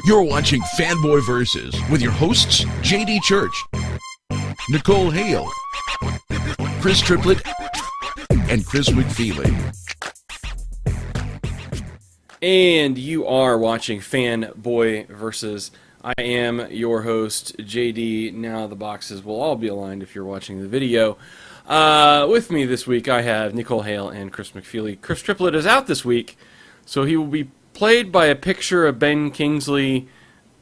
You're watching Fanboy Versus with your hosts, J.D. Church, Nicole Hale, Chris Triplet, and Chris McFeely. And you are watching Fanboy Versus. I am your host, JD. Now the boxes will all be aligned if you're watching the video. With me this week, I have Nicole Hale and Chris McFeely. Chris Triplet is out this week, so he will be played by a picture of Ben Kingsley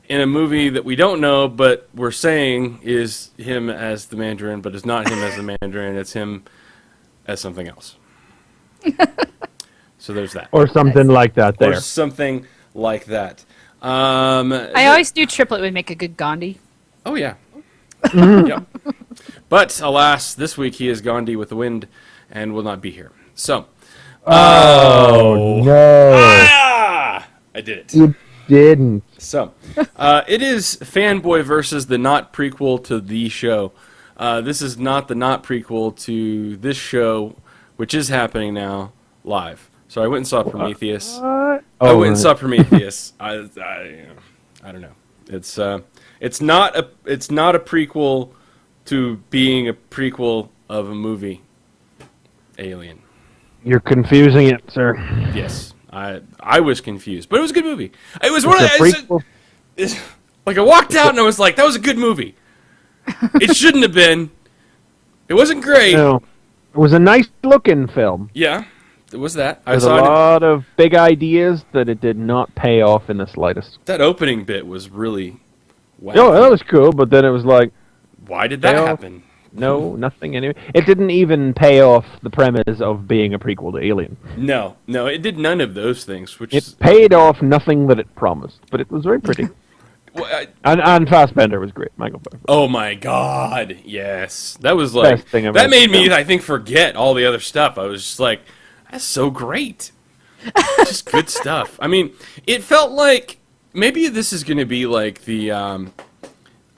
in a movie that we don't know, but we're saying is him as the Mandarin, but it's not him as the Mandarin. It's him as something else. So there's that. Or something like that there. Or something like that. I always knew Triplet would make a good Gandhi. Oh, yeah. Yep. But, alas, this week he is Gandhi with the wind and will not be here. So. Oh, no. I did it. You didn't. So, it is Fanboy Versus, the not prequel to the show. This is not the not prequel to this show, which is happening now live. So I went and saw Prometheus. I went and saw Prometheus. I don't know. It's not a prequel to being a prequel of a movie. Alien. You're confusing it, sir. Yes, I was confused, but it was a good movie. It was one of the like I walked out and I was like, that was a good movie. It shouldn't have been. It wasn't great. No, it was a nice looking film. Yeah. It was that. There's a lot of big ideas that it did not pay off in the slightest. That opening bit was really wacky. Oh, that was cool, but then it was like... Why did that happen? No, nothing anyway. It didn't even pay off the premise of being a prequel to Alien. No, it did none of those things. It paid off nothing that it promised, but it was very pretty. Well, and Fassbender was great. Michael Fassbender. Oh my God, yes. That was like... Best thing that made me, I think, forget all the other stuff. I was just like... That's so great. Just good stuff. I mean, it felt like maybe this is going to be like the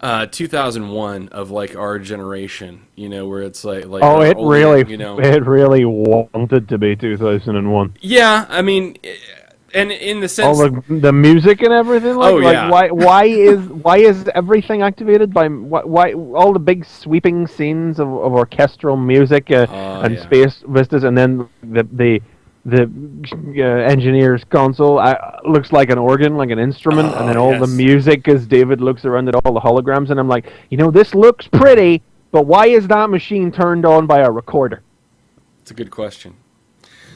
2001 of like our generation, you know, where it's like oh, it older, really, you know, it really wanted to be 2001. Yeah, I mean, and in the sense, all the music and everything. Like, yeah. Why is everything activated by why all the big sweeping scenes of orchestral music and space vistas, and then the engineer's console looks like an organ, like an instrument, and then all the music as David looks around at all the holograms, and I'm like, this looks pretty, but why is that machine turned on by a recorder? It's a good question.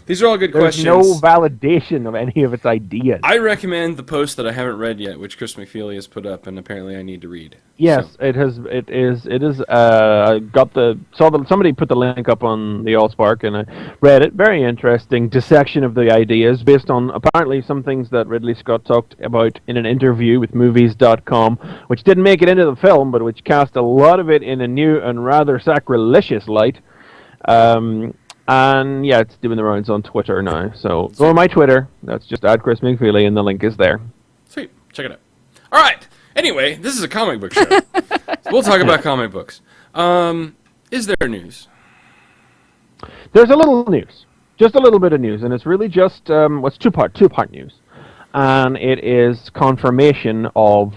These are all good questions. There's no validation of any of its ideas. I recommend the post that I haven't read yet, which Chris McFeely has put up, and apparently I need to read. Yes, so. It is. I somebody put the link up on the Allspark, and I read it. Very interesting dissection of the ideas based on apparently some things that Ridley Scott talked about in an interview with Movies.com, which didn't make it into the film, but which cast a lot of it in a new and rather sacrilegious light. And yeah, it's doing the rounds on Twitter now. So go on my Twitter. That's just @Chris McFeely, and the link is there. Sweet, check it out. All right. Anyway, this is a comic book show. So we'll talk about comic books. Is there news? There's a little news, just a little bit of news, and it's really just what's two part news, and it is confirmation of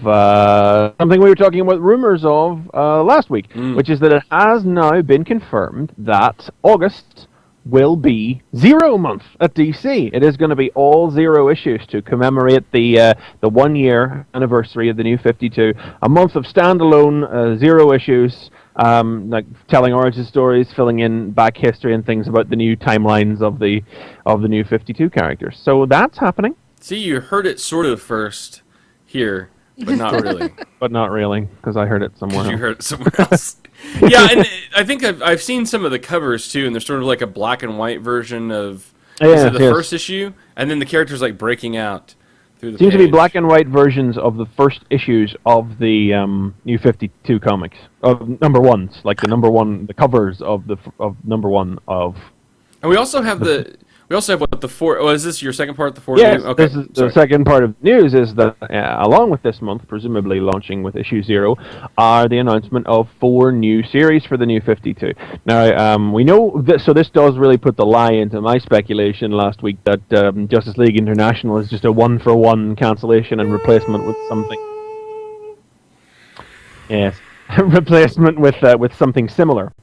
something we were talking about rumors of last week, which is that it has now been confirmed that August will be 0 month at DC. It is going to be all 0 issues to commemorate the 1 year anniversary of the New 52. A month of standalone 0 issues, like telling origin stories, filling in back history and things about the new timelines of the New 52 characters. So that's happening. See, you heard it sort of first here, but not really. But not really, because I heard it somewhere else. You heard it somewhere else. Yeah, and I think I've seen some of the covers, too, and there's sort of like a black and white version of the first issue, and then the characters like breaking out through the Seems page. to be black and white versions of the first issues of the New 52 comics, of number ones, like the number one, the covers of number one of... And we also have We also have what the four. Oh, is this your second part? The four. Yes, Okay. this is the second part of the news is that along with this month, presumably launching with issue 0, are the announcement of 4 new series for the New 52. Now, we know this, so this does really put the lie into my speculation last week that Justice League International is just a one-for-one cancellation and replacement with something. Yes, replacement with something similar.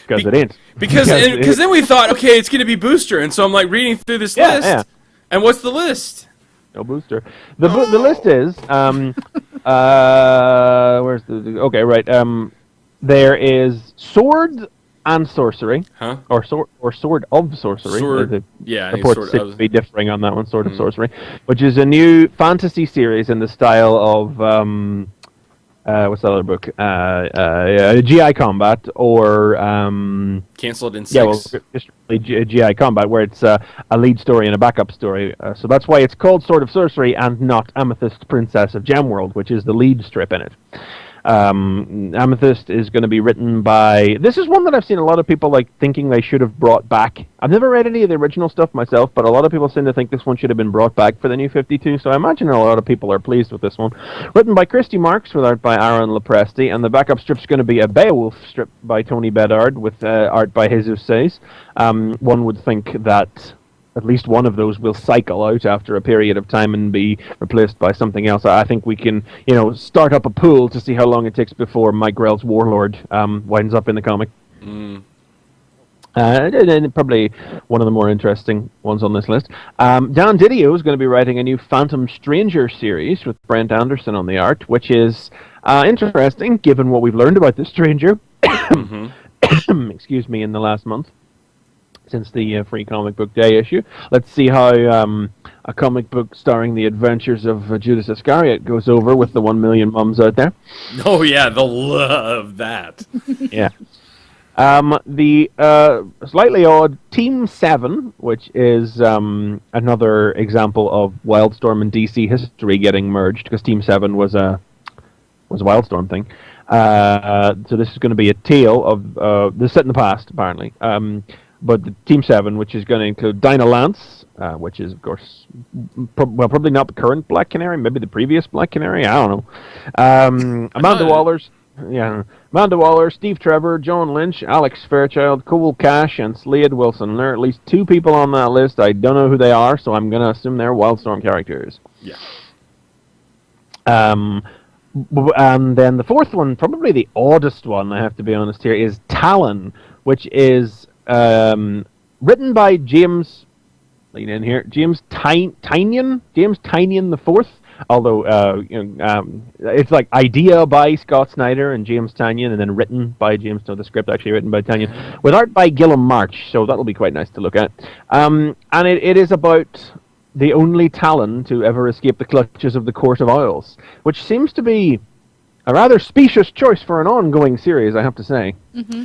Because it ain't. Because then we thought, okay, it's going to be Booster, and so I'm like reading through this list, and what's the list? No Booster. The list is where's the okay right there is Sword and Sorcery, or Sword of Sorcery. Sword, reports seem to be differing on that one. Sword of Sorcery, which is a new fantasy series in the style of what's that other book? GI Combat or Cancelled in 6. Yeah, well, just GI Combat, where it's a lead story and a backup story. So that's why it's called Sword of Sorcery and not Amethyst Princess of Gemworld, which is the lead strip in it. Amethyst is going to be written by... This is one that I've seen a lot of people thinking they should have brought back. I've never read any of the original stuff myself, but a lot of people seem to think this one should have been brought back for the New 52, so I imagine a lot of people are pleased with this one. Written by Christy Marks, with art by Aaron Lopresti, and the backup strip's going to be a Beowulf strip by Tony Bedard, with art by Jesus Says. One would think that at least one of those will cycle out after a period of time and be replaced by something else. I think we can, start up a pool to see how long it takes before Mike Grell's Warlord winds up in the comic. And probably one of the more interesting ones on this list. Dan Didio is going to be writing a new Phantom Stranger series with Brent Anderson on the art, which is interesting given what we've learned about the Stranger. Excuse me, in the last month. Since the Free Comic Book Day issue. Let's see how a comic book starring the adventures of Judas Iscariot goes over with the 1 million mums out there. Oh yeah, they'll love that. Yeah. The slightly odd Team 7, which is another example of Wildstorm and DC history getting merged, because Team 7 was a Wildstorm thing. So this is going to be a tale of... this is set in the past, apparently. But the Team 7, which is going to include Dinah Lance, which is, of course, probably not the current Black Canary, maybe the previous Black Canary, I don't know. Amanda Waller, Steve Trevor, John Lynch, Alex Fairchild, Cole Cash, and Slade Wilson. There are at least 2 people on that list. I don't know who they are, so I'm going to assume they're Wildstorm characters. Yeah. And then the fourth one, probably the oddest one, I have to be honest here, is Talon, which is... written by James Tynion the Fourth. Although it's like idea by Scott Snyder and James Tynion, and then written by James. So the script actually written by Tynion, with art by Gilliam March. So that'll be quite nice to look at. And it is about the only Talon to ever escape the clutches of the Court of Owls, which seems to be a rather specious choice for an ongoing series, I have to say. Mm-hmm.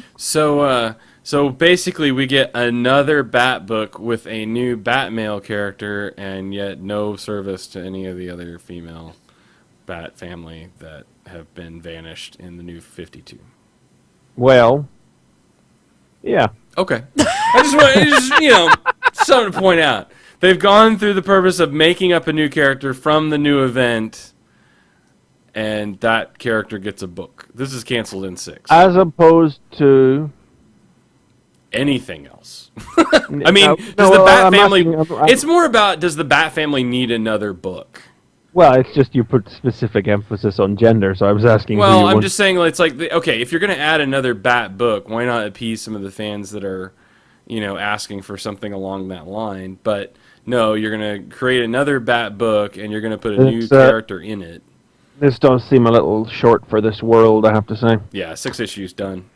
So basically we get another Bat book with a new Bat male character, and yet no service to any of the other female Bat family that have been vanished in the New 52. Well, yeah. Okay. I just something to point out. They've gone through the purpose of making up a new character from the new event, and that character gets a book. This is canceled in 6. As opposed to... anything else. I mean, does the Bat family... It's more about, does the Bat family need another book? Well, it's just you put specific emphasis on gender, so I was asking... Well, I'm just saying, it's like, okay, if you're going to add another Bat book, why not appease some of the fans that are, asking for something along that line? But, no, you're going to create another Bat book, and you're going to put a new character in it. This does seem a little short for this world, I have to say. Yeah, 6 issues done.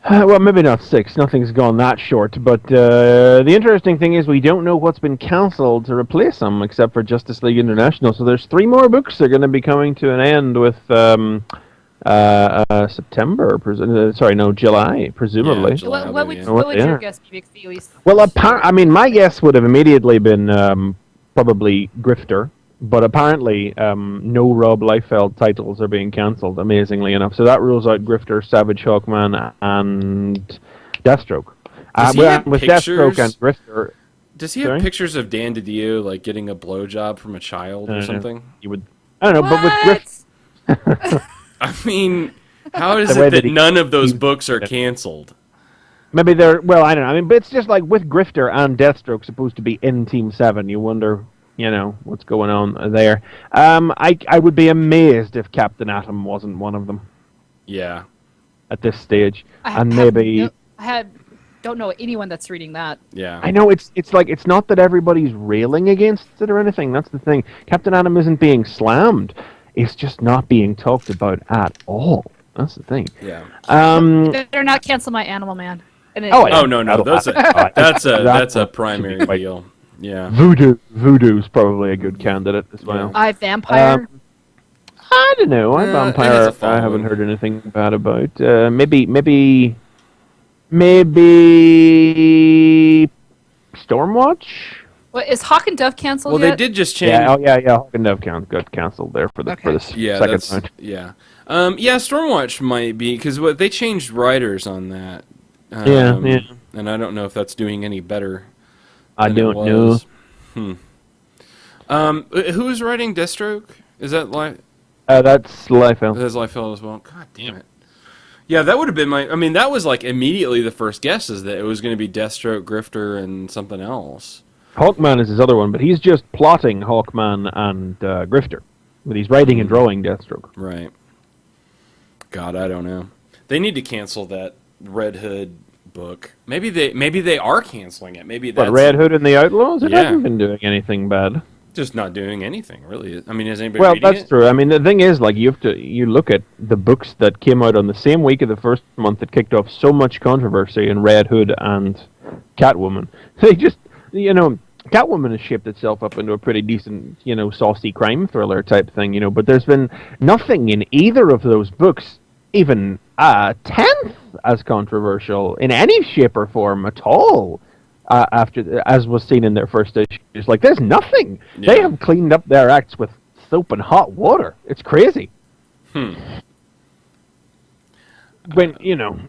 Well, maybe not 6. Nothing's gone that short. But the interesting thing is we don't know what's been cancelled to replace them, except for Justice League International. So there's 3 more books that are going to be coming to an end with September. July, presumably. Yeah, July, What would your guess be, Felix? Well, my guess would have immediately been probably Grifter. But apparently, no Rob Liefeld titles are being cancelled, amazingly enough. So that rules out Grifter, Savage Hawkman, and Deathstroke. Does he have with pictures? Deathstroke and Grifter. Does he have pictures of Dan DiDio like getting a blowjob from a child or something? You would. I don't know, but with Grifter. I mean, how is it that none of those books are canceled? Maybe they're, well, I don't know. I mean, but it's just like with Grifter and Deathstroke supposed to be in Team 7. You wonder, what's going on there. I would be amazed if Captain Atom wasn't one of them. Yeah. At this stage. I don't know anyone that's reading that. Yeah. I know, it's like, it's not that everybody's railing against it or anything. That's the thing. Captain Atom isn't being slammed. It's just not being talked about at all. That's the thing. Yeah. They're not cancel my Animal Man. No. That's a primary deal. Yeah. Voodoo's probably a good candidate as well. Vampire. I don't know. Vampire. I haven't heard anything bad about. Maybe Stormwatch. What is Hawk and Dove canceled? Well, yet? They did just change. Yeah. Hawk and Dove got canceled there for the second round. Yeah. Stormwatch might be because they changed writers on that. Yeah. And I don't know if that's doing any better. I don't know. Who is writing Deathstroke? Is that that's Liefeld. That's Liefeld as well. God damn it. Yeah, that would have been that was like immediately the first guess is that it was going to be Deathstroke, Grifter, and something else. Hawkman is his other one, but he's just plotting Hawkman and Grifter. But he's writing and drawing Deathstroke. Right. God, I don't know. They need to cancel that Red Hood book. Maybe they are canceling it. Maybe that's Red Hood and the Outlaws? It hasn't been doing anything bad. Just not doing anything, really. I mean, is anybody Well, reading that's true. I mean, the thing is, like, you look at the books that came out on the same week of the first month that kicked off so much controversy in Red Hood and Catwoman. They just, Catwoman has shaped itself up into a pretty decent, saucy crime thriller type thing, but there's been nothing in either of those books even a tenth as controversial in any shape or form at all. As was seen in their first issues. Like, there's nothing. Yeah. They have cleaned up their acts with soap and hot water. It's crazy. When,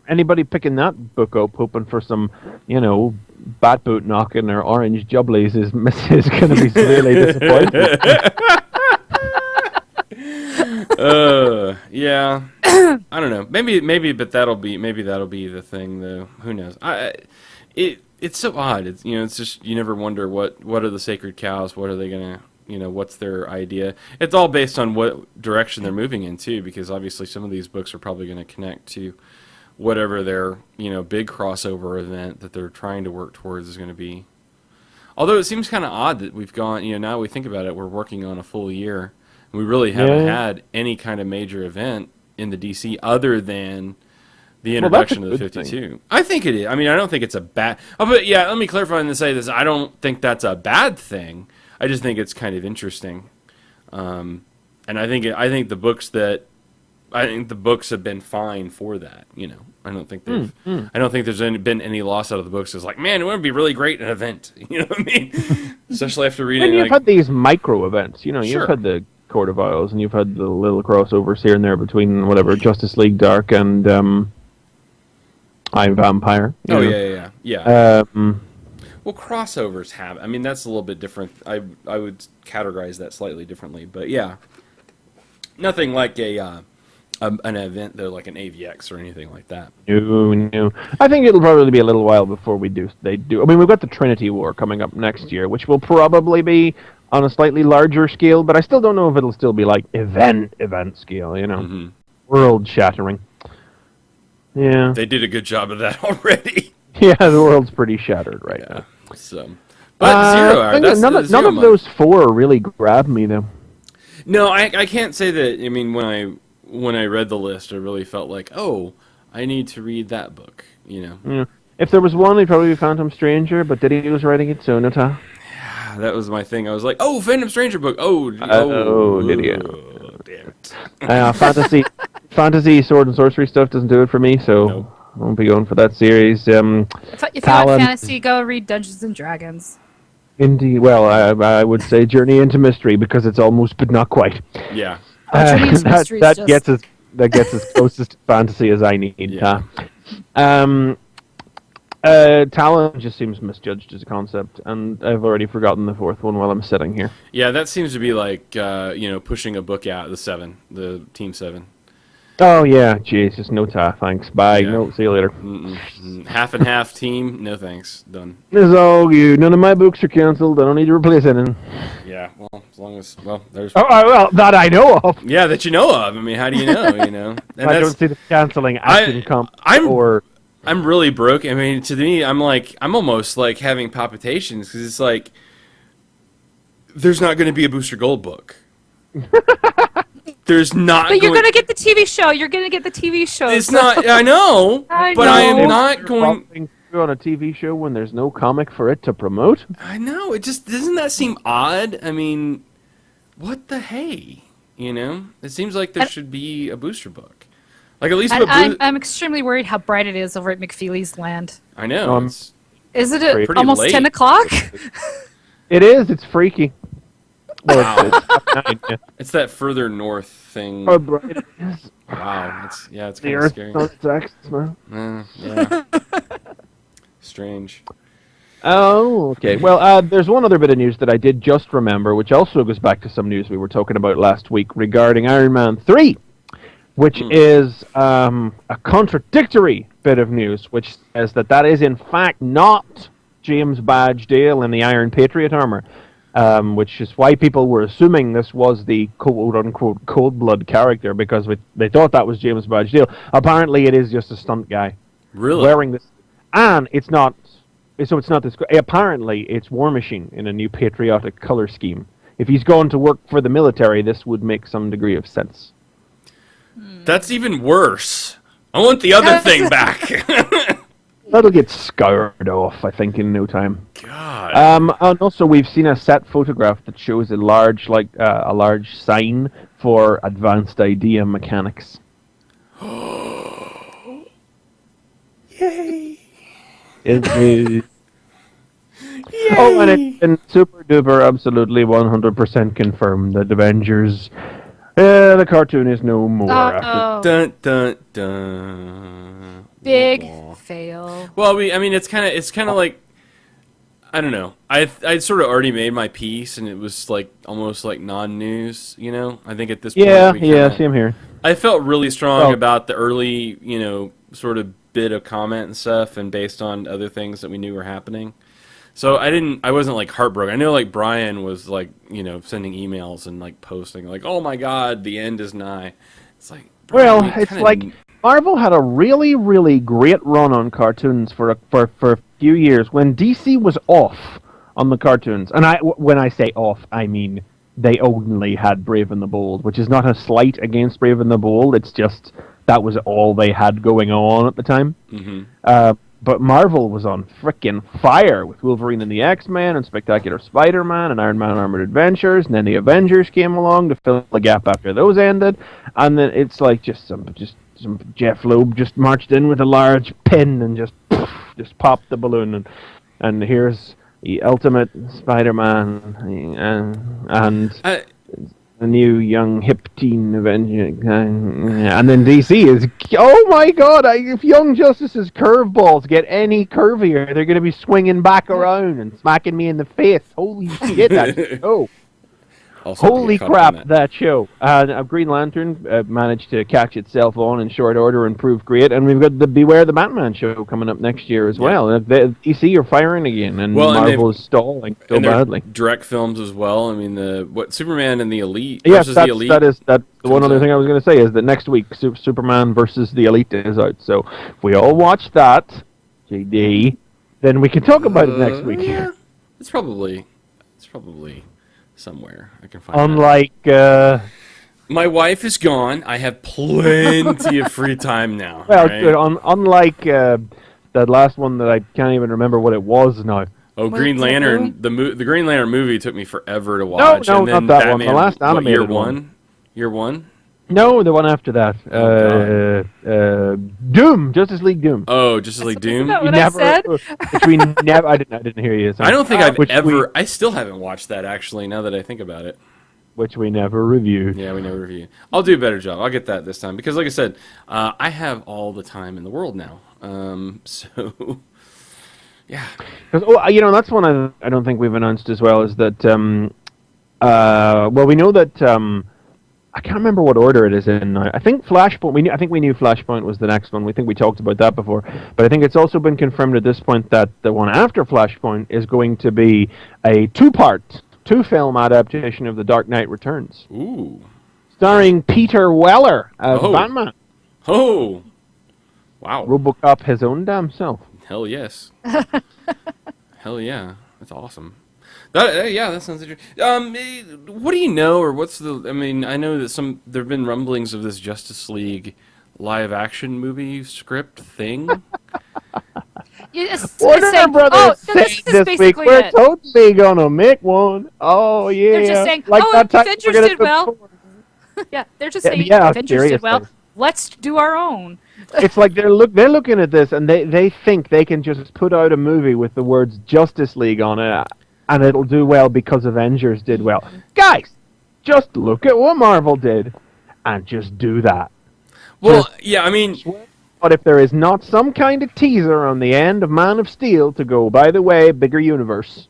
anybody picking that book up hoping for some, bat boot knocking or orange jubblies is going to be severely disappointed. Yeah. I don't know. Maybe, but that'll be the thing, though. Who knows? It's so odd. It's just you never wonder what are the sacred cows. What are they gonna? What's their idea? It's all based on what direction they're moving in too, because obviously some of these books are probably going to connect to whatever their big crossover event that they're trying to work towards is going to be. Although it seems kind of odd that we've gone. Now we think about it, we're working on a full year, and we really haven't had any kind of major event in the DC other than the introduction of the 52. Thing. I think it is. I mean, I don't think it's a bad... but yeah, let me clarify and say this. I don't think that's a bad thing. I just think it's kind of interesting. And I think the books have been fine for that, I don't think they've... I don't think there's been any loss out of the books. It's like, man, it would be really great in an event. You know what I mean? Especially after reading... And you've had these micro events. You've had the Court of Owls, and you've had the little crossovers here and there between whatever, Justice League Dark and... I'm Vampire. Yeah. Well, crossovers have. I mean, that's a little bit different. I would categorize that slightly differently, but yeah, nothing like an event though, like an AVX or anything like that. No. I think it'll probably be a little while before they do. I mean, we've got the Trinity War coming up next year, which will probably be on a slightly larger scale, but I still don't know if it'll still be like event scale. World shattering. Yeah, they did a good job of that already. Yeah, the world's pretty shattered right now. So, but Zero Hour. None of those four really grabbed me, though. No, I can't say that. I mean, when I read the list, I really felt like, oh, I need to read that book. Yeah. If there was one, it'd probably be Phantom Stranger, but Diddy was writing it soon, Yeah, that was my thing. I was like, oh, Phantom Stranger book. Diddy. Fantasy sword and sorcery stuff doesn't do it for me, so I won't be going for that series. If you want fantasy, go read Dungeons and Dragons. Indeed. Well, I would say Journey into Mystery because it's almost, but not quite. Yeah. That gets as closest to fantasy as I need. Yeah. Talon just seems misjudged as a concept, and I've already forgotten the fourth one while I'm sitting here. Yeah, that seems to be like pushing a book out. The Team 7. Oh yeah, Jesus, no thanks. Bye. Yeah. No, see you later. Half and half team. No thanks. Done. This is all you. None of my books are cancelled. I don't need to replace any. Yeah. Well, as long as there's. Oh well, that I know of. Yeah, that you know of. I mean, how do you know? And I don't see the cancelling action I'm really broke. I mean, to me, I'm almost like having palpitations because it's like there's not going to be a Booster Gold book. There's not. But you're going to get the TV show. You're going to get the TV show. It's not. I know. I am not going. On a TV show when there's no comic for it to promote. I know. It just doesn't that seem odd? I mean, what the hey? It seems like there should be a Booster book. Like at least. I'm extremely worried how bright it is over at McFeely's Land. I know. Isn't it almost late. 10 o'clock? It is. It's freaky. Well, wow. It's that further north thing. Oh, bright it is. Wow. It's kind of scary. The Earth, man. Yeah. Strange. Oh, okay. Well, there's one other bit of news that I did just remember, which also goes back to some news we were talking about last week regarding Iron Man 3, which is a contradictory bit of news, which says that is in fact not James Badge Dale in the Iron Patriot armor, which is why people were assuming this was the quote-unquote Cold-Blood character, because they thought that was James Badge Dale. Apparently it is just a stunt guy. Really? Wearing this. And it's not this. Apparently, it's War Machine in a new patriotic color scheme. If he's going to work for the military, this would make some degree of sense. That's even worse. I want the other thing back. That'll get scoured off, I think, in no time. God. And also, we've seen a set photograph that shows a large sign for advanced idea mechanics. Yay! Yay. Oh, and it's been super duper, absolutely 100% confirmed that Avengers, the cartoon is no more. Dun dun dun. Big fail. Well, it's kind of like, I don't know. I'd sort of already made my piece, and it was like almost like non-news. I think at this point. Yeah, same here. I felt really strong about the early, sort of bit of comment and stuff, and based on other things that we knew were happening. So I wasn't like heartbroken. I know like Brian was like, sending emails and like posting like, "Oh my God, the end is nigh." It's like, Brian, well, it's like Marvel had a really, really great run on cartoons for a few years when DC was off on the cartoons. And when I say off, I mean they only had Brave and the Bold, which is not a slight against Brave and the Bold. It's just that was all they had going on at the time. Mm-hmm. But Marvel was on frickin' fire with Wolverine and the X-Men and Spectacular Spider-Man and Iron Man Armored Adventures, and then the Avengers came along to fill the gap after those ended, and then it's like just some Jeff Loeb just marched in with a large pin and just popped the balloon, and here's the Ultimate Spider-Man and the new young hip teen Avenger, and then DC is, oh my God, if Young Justice's curveballs get any curvier, they're going to be swinging back around and smacking me in the face. Holy shit, that show. Holy crap, that show. Green Lantern managed to catch itself on in short order and prove great, and we've got the Beware the Batman show coming up next year as well. DC are firing again, and Marvel is stalling so badly. Direct films as well. I mean, Superman and the Elite versus the Elite. That's the one other thing I was going to say is that next week Superman versus the Elite is out. So if we all watch that, JD, then we can talk about it next week. Yeah, it's probably somewhere I can find. Unlike my wife is gone, I have plenty of free time now. Well, right? good. Unlike that last one that I can't even remember what it was now. Oh, Green Lantern. The Green Lantern movie took me forever to watch. No, and then not that Batman, one. The last animated one. Year one? No, the one after that. Doom, Justice League Doom. Oh, Justice League Doom. Is that what I said? Which we never. I didn't hear you. Sorry. I don't think I've ever. I still haven't watched that actually. Now that I think about it. Which we never reviewed. Yeah, we never reviewed. I'll do a better job. I'll get that this time because, like I said, I have all the time in the world now. So Yeah. Because that's one I don't think we've announced as well is that we know that I can't remember what order it is in now. I think Flashpoint. I think we knew Flashpoint was the next one. We think we talked about that before, but I think it's also been confirmed at this point that the one after Flashpoint is going to be a two-film adaptation of The Dark Knight Returns. Ooh. Starring Peter Weller as Batman. Oh. Wow. RoboCop his own damn self. Hell yes. Hell yeah. That's awesome. That sounds interesting. What do you know, or what's the... I mean, I know that there have been rumblings of this Justice League live-action movie script thing. Warner Brothers saying this week, we're totally gonna make one. Oh, yeah. They're just saying, like Avengers did well. Yeah, they're just saying, Avengers did well. Let's do our own. It's like they're looking at this, and they think they can just put out a movie with the words Justice League on it, and it'll do well because Avengers did well. Guys, just look at what Marvel did, and just do that. Well, yeah, I mean... But if there is not some kind of teaser on the end of Man of Steel to go, by the way, bigger universe,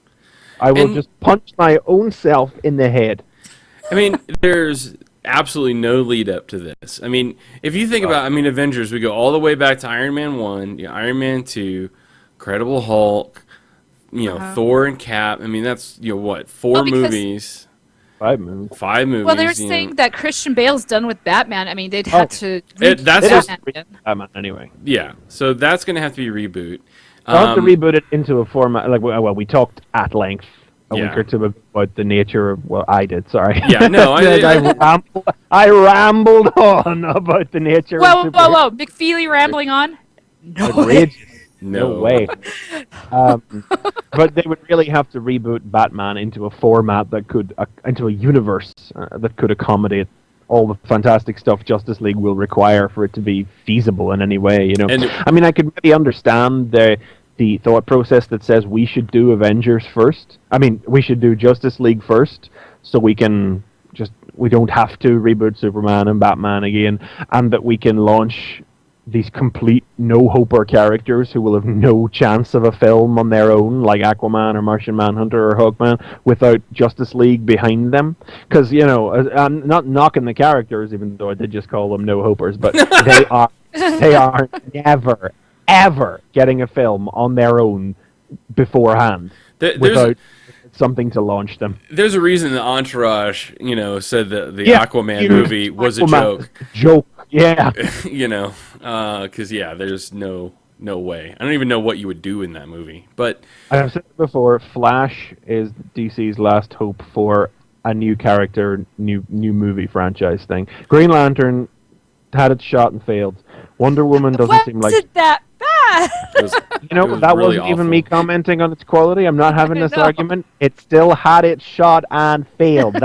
I will just punch my own self in the head. I mean, there's absolutely no lead up to this. I mean, if you think about, Avengers, we go all the way back to Iron Man 1, Iron Man 2, Incredible Hulk, Thor and Cap. I mean, that's, four movies. 5 movies. 5 movies. Well, they're saying that Christian Bale's done with Batman. I mean, they'd have to Batman anyway. Yeah, so that's going to have to be reboot. I'll have to reboot it into a format, we talked at length a week or two about the nature of, I did, sorry. Yeah, no, I rambled on about the nature of Whoa, McFeely rambling on? No way. No way. But they would really have to reboot Batman into a format that could, into a universe that could accommodate all the fantastic stuff Justice League will require for it to be feasible in any way. I could really understand the thought process that says we should do Avengers first. We should do Justice League first, so we don't have to reboot Superman and Batman again, and that we can launch these complete no-hoper characters who will have no chance of a film on their own, like Aquaman or Martian Manhunter or Hawkman, without Justice League behind them. Because, I'm not knocking the characters, even though I did just call them no-hopers, but they are never, ever getting a film on their own beforehand without something to launch them. There's a reason that Entourage, said that the Aquaman movie was a joke. Yeah. Because, there's no way. I don't even know what you would do in that movie. But I've said it before, Flash is DC's last hope for a new character, new movie franchise thing. Green Lantern had its shot and failed. Wonder Woman doesn't seem like... Wasn't that bad? That really wasn't even me commenting on its quality. I'm not having this argument. It still had its shot and failed.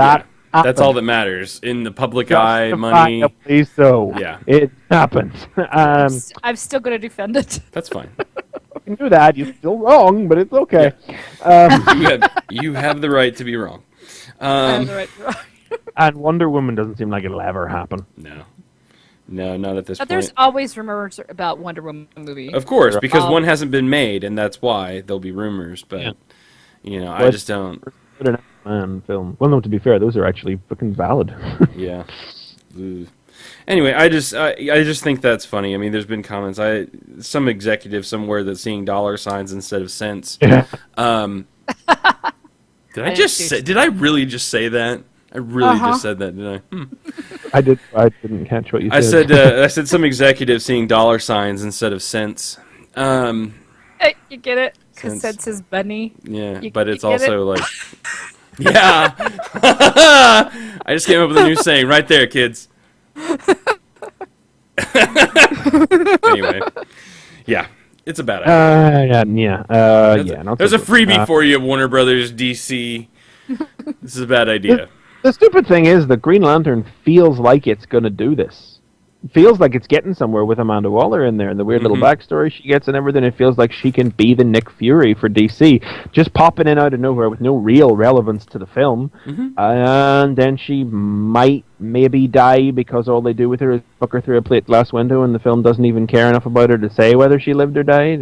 That's all that matters in the public eye. Money. Please, so yeah, it happens. I'm still going to defend it. That's fine. You can do that. You're still wrong, but it's okay. Yeah. You have the right to be wrong. I have the right to be wrong. And Wonder Woman doesn't seem like it'll ever happen. No, not at this point. There's always rumors about Wonder Woman movie. Of course, because one hasn't been made, and that's why there'll be rumors. But I just don't. Man film. Well, no, to be fair, those are actually fucking valid. Yeah. Anyway, I just think that's funny. There's been comments. Some executive somewhere that's seeing dollar signs instead of cents. Yeah. Did I really just say that? I really just said that, didn't I? I didn't catch what you said. I said some executive seeing dollar signs instead of cents. Hey, you get it? Because cents is bunny. Yeah, but it's also like... Yeah. I just came up with a new saying right there, kids. Anyway. Yeah. It's a bad idea. There's a freebie for you, Warner Brothers, DC. This is a bad idea. The stupid thing is that Green Lantern feels like it's going to do this. feels like it's getting somewhere with Amanda Waller in there and the weird little backstory she gets and everything. It feels like she can be the Nick Fury for DC, just popping in out of nowhere with no real relevance to the film. And then she might maybe die because all they do with her is book her through a plate glass window and the film doesn't even care enough about her to say whether she lived or died.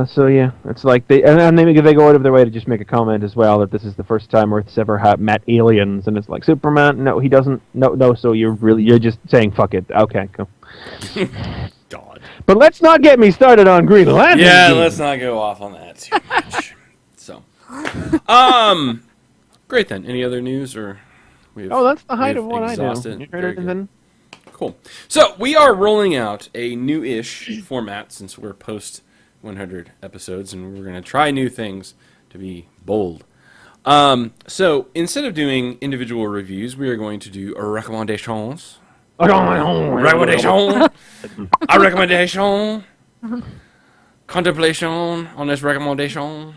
So yeah, it's like they go out of their way to just make a comment as well that this is the first time Earth's ever met aliens, and it's like Superman. No, he doesn't. No. So you're just saying fuck it. Okay, cool. God. But let's not get me started on Green Lantern. Yeah, let's not go off on that too much. So, great then. Any other news or? That's the height of what I know. You heard anything? Cool. So we are rolling out a new-ish format since we're post 100 episodes, and we're going to try new things to be bold. So instead of doing individual reviews, we are going to do recommendations. Recommendation. A recommendation. Contemplation on this recommendation.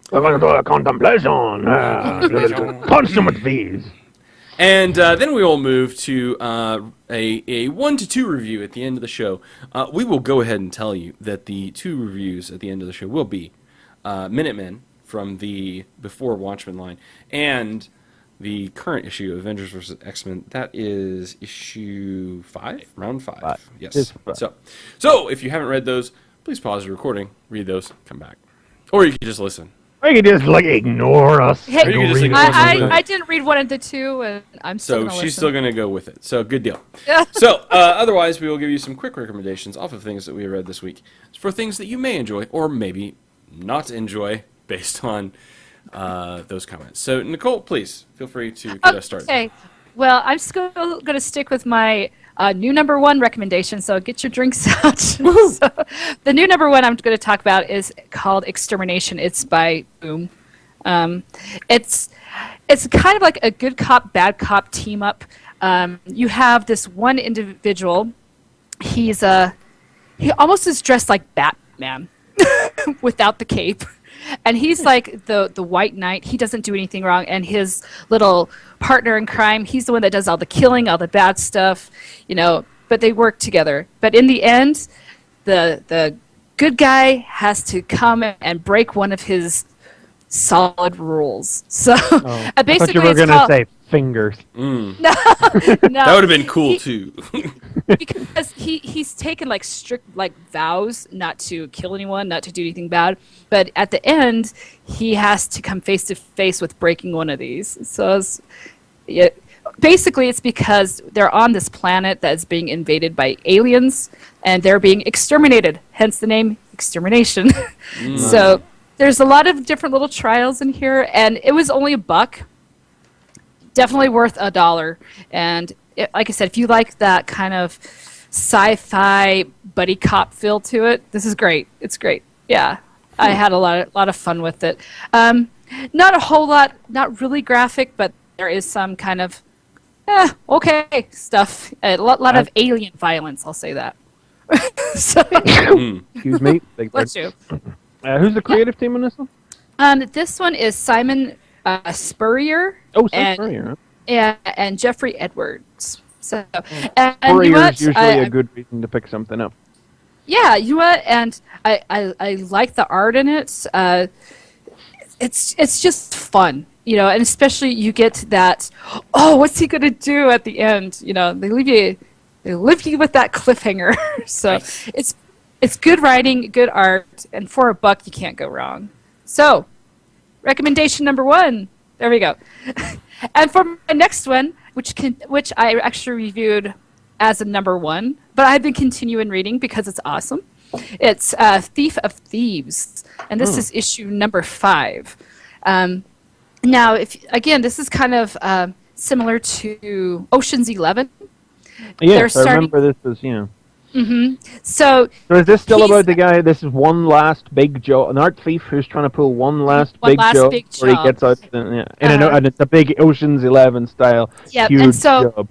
Contemplation. Consummate fees. And then we will move to a 1 to 2 review at the end of the show. We will go ahead and tell you that the 2 reviews at the end of the show will be Minutemen from the Before Watchmen line and the current issue of Avengers vs. X-Men. That is issue 5? Round 5. Yes. So if you haven't read those, please pause the recording, read those, come back. Or you can just listen. Or you can just ignore us. Hey, I didn't read 1 and the 2, and I'm still So she's still going to go with it. So good deal. So otherwise, we will give you some quick recommendations off of things that we read this week for things that you may enjoy or maybe not enjoy based on those comments. So Nicole, please feel free to get us started. Okay. Well, I'm still going to stick with my new number 1 recommendation, so get your drinks out. So, the new number 1 I'm going to talk about is called Extermination. It's by Boom. It's kind of like a good cop, bad cop team up. You have this one individual. He almost is dressed like Batman without the cape. And he's like the white knight. He doesn't do anything wrong. And his little partner in crime, he's the one that does all the killing, all the bad stuff, but they work together. But in the end, the good guy has to come and break one of his solid rules. So basically, I thought you were going to say fingers. No, that would have been cool too. Because he's taken strict vows not to kill anyone, not to do anything bad. But at the end, he has to come face to face with breaking one of these. So basically, it's because they're on this planet that is being invaded by aliens, and they're being exterminated. Hence the name Extermination. So there's a lot of different little trials in here, and it was only $1. Definitely worth $1. And like I said, if you like that kind of sci-fi buddy cop feel to it, this is great. It's great. Yeah, I had a lot of fun with it. Not a whole lot, not really graphic, but there is some kind of okay stuff. A lot of alien violence. I'll say that. Excuse me. Bless you. Who's the creative team on this one? This one is Simon Spurrier. Spurrier. Yeah, and Jeffrey Edwards. So, Spurrier's usually a good reason to pick something up. Yeah, and I like the art in it. It's just fun, and especially you get that. Oh, what's he gonna do at the end? They leave you with that cliffhanger. So it's good writing, good art, and for $1 you can't go wrong. So, recommendation number 1. There we go. And for my next one, which I actually reviewed as a number 1, but I've been continuing reading because it's awesome. It's Thief of Thieves, and this is issue number 5. Now, this is kind of similar to Ocean's 11. Yes, I remember this was, Mm-hmm. So is this still about the guy? This is one last big job, an art thief who's trying to pull one last big job before he gets out. And it's a big Ocean's 11 style huge job.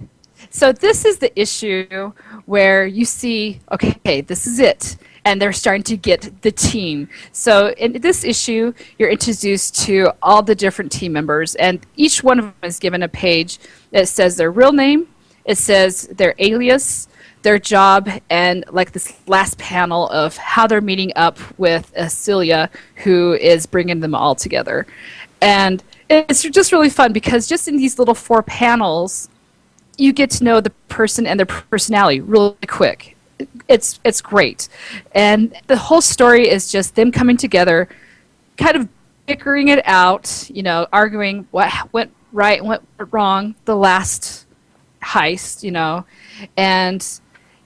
So this is the issue where you see, okay, this is it. And they're starting to get the team. So in this issue, you're introduced to all the different team members, and each one of them is given a page that says their real name, it says their alias, their job, and like this last panel of how they're meeting up with Celia, who is bringing them all together. And it's just really fun because just in these little 4 panels, you get to know the person and their personality really quick. It's great. And the whole story is just them coming together, kind of bickering it out, you know, arguing what went right and what went wrong the last heist, you know. And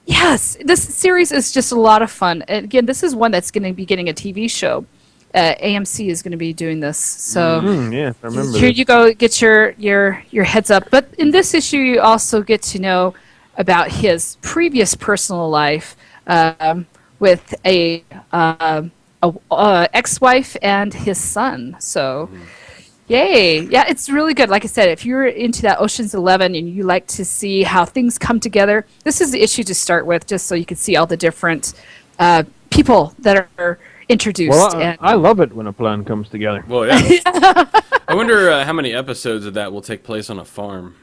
yes, this series is just a lot of fun. And again, this is one that's going to be getting a TV show. AMC is going to be doing this. So yeah, I remember here this. you go, get your heads up. But in this issue, you also get to know about his previous personal life with a ex-wife and his son. So, yay! Yeah, it's really good. Like I said, if you're into that Ocean's 11 and you like to see how things come together, this is the issue to start with, just so you can see all the different people that are introduced. Well, I love it when a plan comes together. Well, yeah. I wonder how many episodes of that will take place on a farm.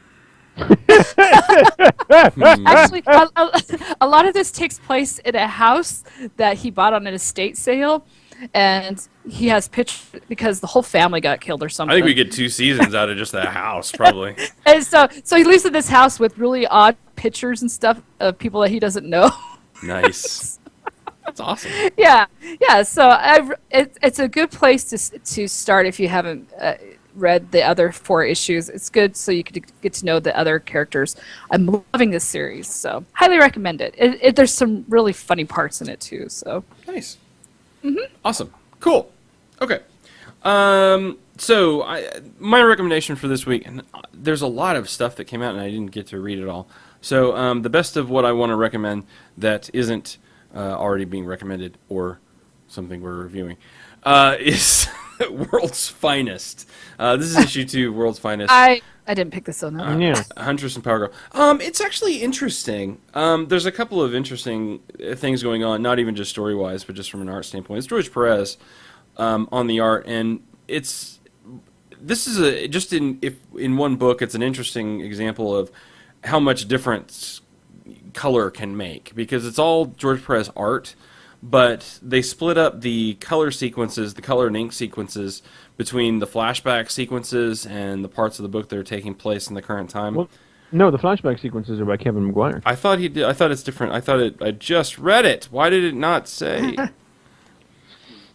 Actually, a lot of this takes place in a house that he bought on an estate sale, and he has pictures because the whole family got killed or something. I think we get 2 seasons out of just that house, probably. And so he lives in this house with really odd pictures and stuff of people that he doesn't know. Nice. That's awesome. Yeah. So it's a good place to start if you haven't read the other 4 issues. It's good so you could get to know the other characters. I'm loving this series, so highly recommend it. There's some really funny parts in it too. So Nice. Awesome. Cool. Okay. So my recommendation for this week, and there's a lot of stuff that came out and I didn't get to read it all. So the best of what I want to recommend that isn't already being recommended or something we're reviewing is World's Finest. This is issue 2, World's Finest. I didn't pick this one up. Yeah. Huntress and Power Girl. It's actually interesting. There's a couple of interesting things going on, not even just story-wise, but just from an art standpoint. It's George Perez on the art, and this is just in one book, it's an interesting example of how much difference color can make, because it's all George Perez art, but they split up the color sequences, the color and ink sequences, between the flashback sequences and the parts of the book that are taking place in the current time. Well, no, the flashback sequences are by Kevin Maguire. I thought he did. I thought it's different. I just read it. Why did it not say?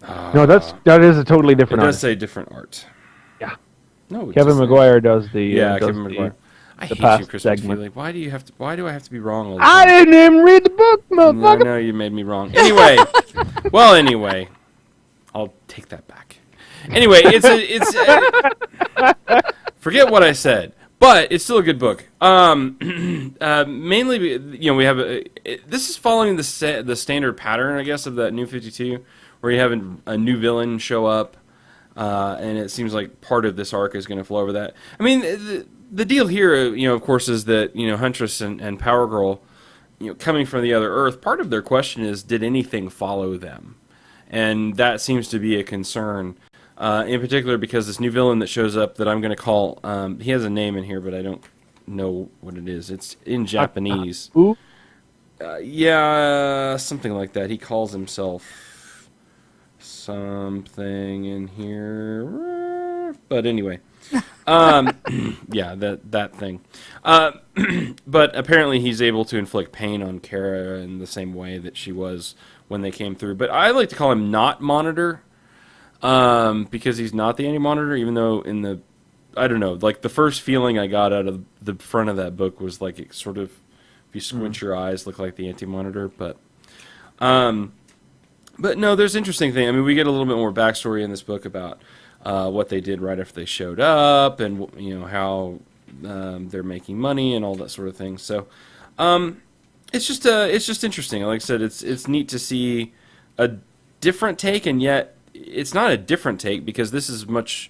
No, that is a totally different It art. does say different art. Yeah. No, it Kevin doesn't. Maguire does the Yeah, does Kevin Maguire. I the hate past you, Chris segment. McFeely. Why do I have to be wrong all the I time? didn't even read the book, I motherfucker. know you made me wrong. Anyway, anyway, I'll take that back. Anyway, forget what I said, but it's still a good book. Mainly, we have this is following the standard pattern, I guess, of that New 52, where you have a new villain show up, and it seems like part of this arc is going to flow over that. I mean, the deal here, of course, is that Huntress and Power Girl, coming from the other Earth, part of their question is, did anything follow them? And that seems to be a concern, in particular because this new villain that shows up that I'm going to call, he has a name in here, but I don't know what it is. It's in Japanese. Ooh. Yeah, something like that. He calls himself something in here. But anyway. Yeah, that thing. But apparently he's able to inflict pain on Kara in the same way that she was when they came through. But I like to call him not Monitor, because he's not the Anti-Monitor, even though I don't know, like the first feeling I got out of the front of that book was like it sort of, if you squint your eyes, look like the Anti-Monitor. But no, there's an interesting thing. I mean, we get a little bit more backstory in this book about what they did right after they showed up, and how they're making money and all that sort of thing. So it's just interesting. Like I said, it's neat to see a different take, and yet it's not a different take because this is much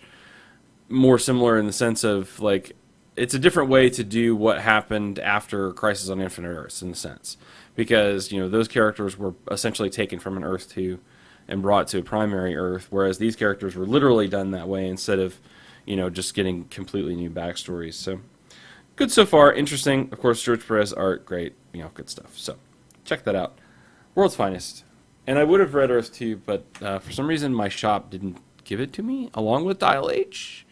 more similar in the sense of like it's a different way to do what happened after Crisis on Infinite Earths, in a sense, because those characters were essentially taken from an Earth 2 and brought to a primary Earth, whereas these characters were literally done that way instead of just getting completely new backstories. So good so far, interesting. Of course, George Perez art, great, good stuff. So check that out. World's Finest. And I would have read Earth 2, but for some reason my shop didn't give it to me along with Dial H.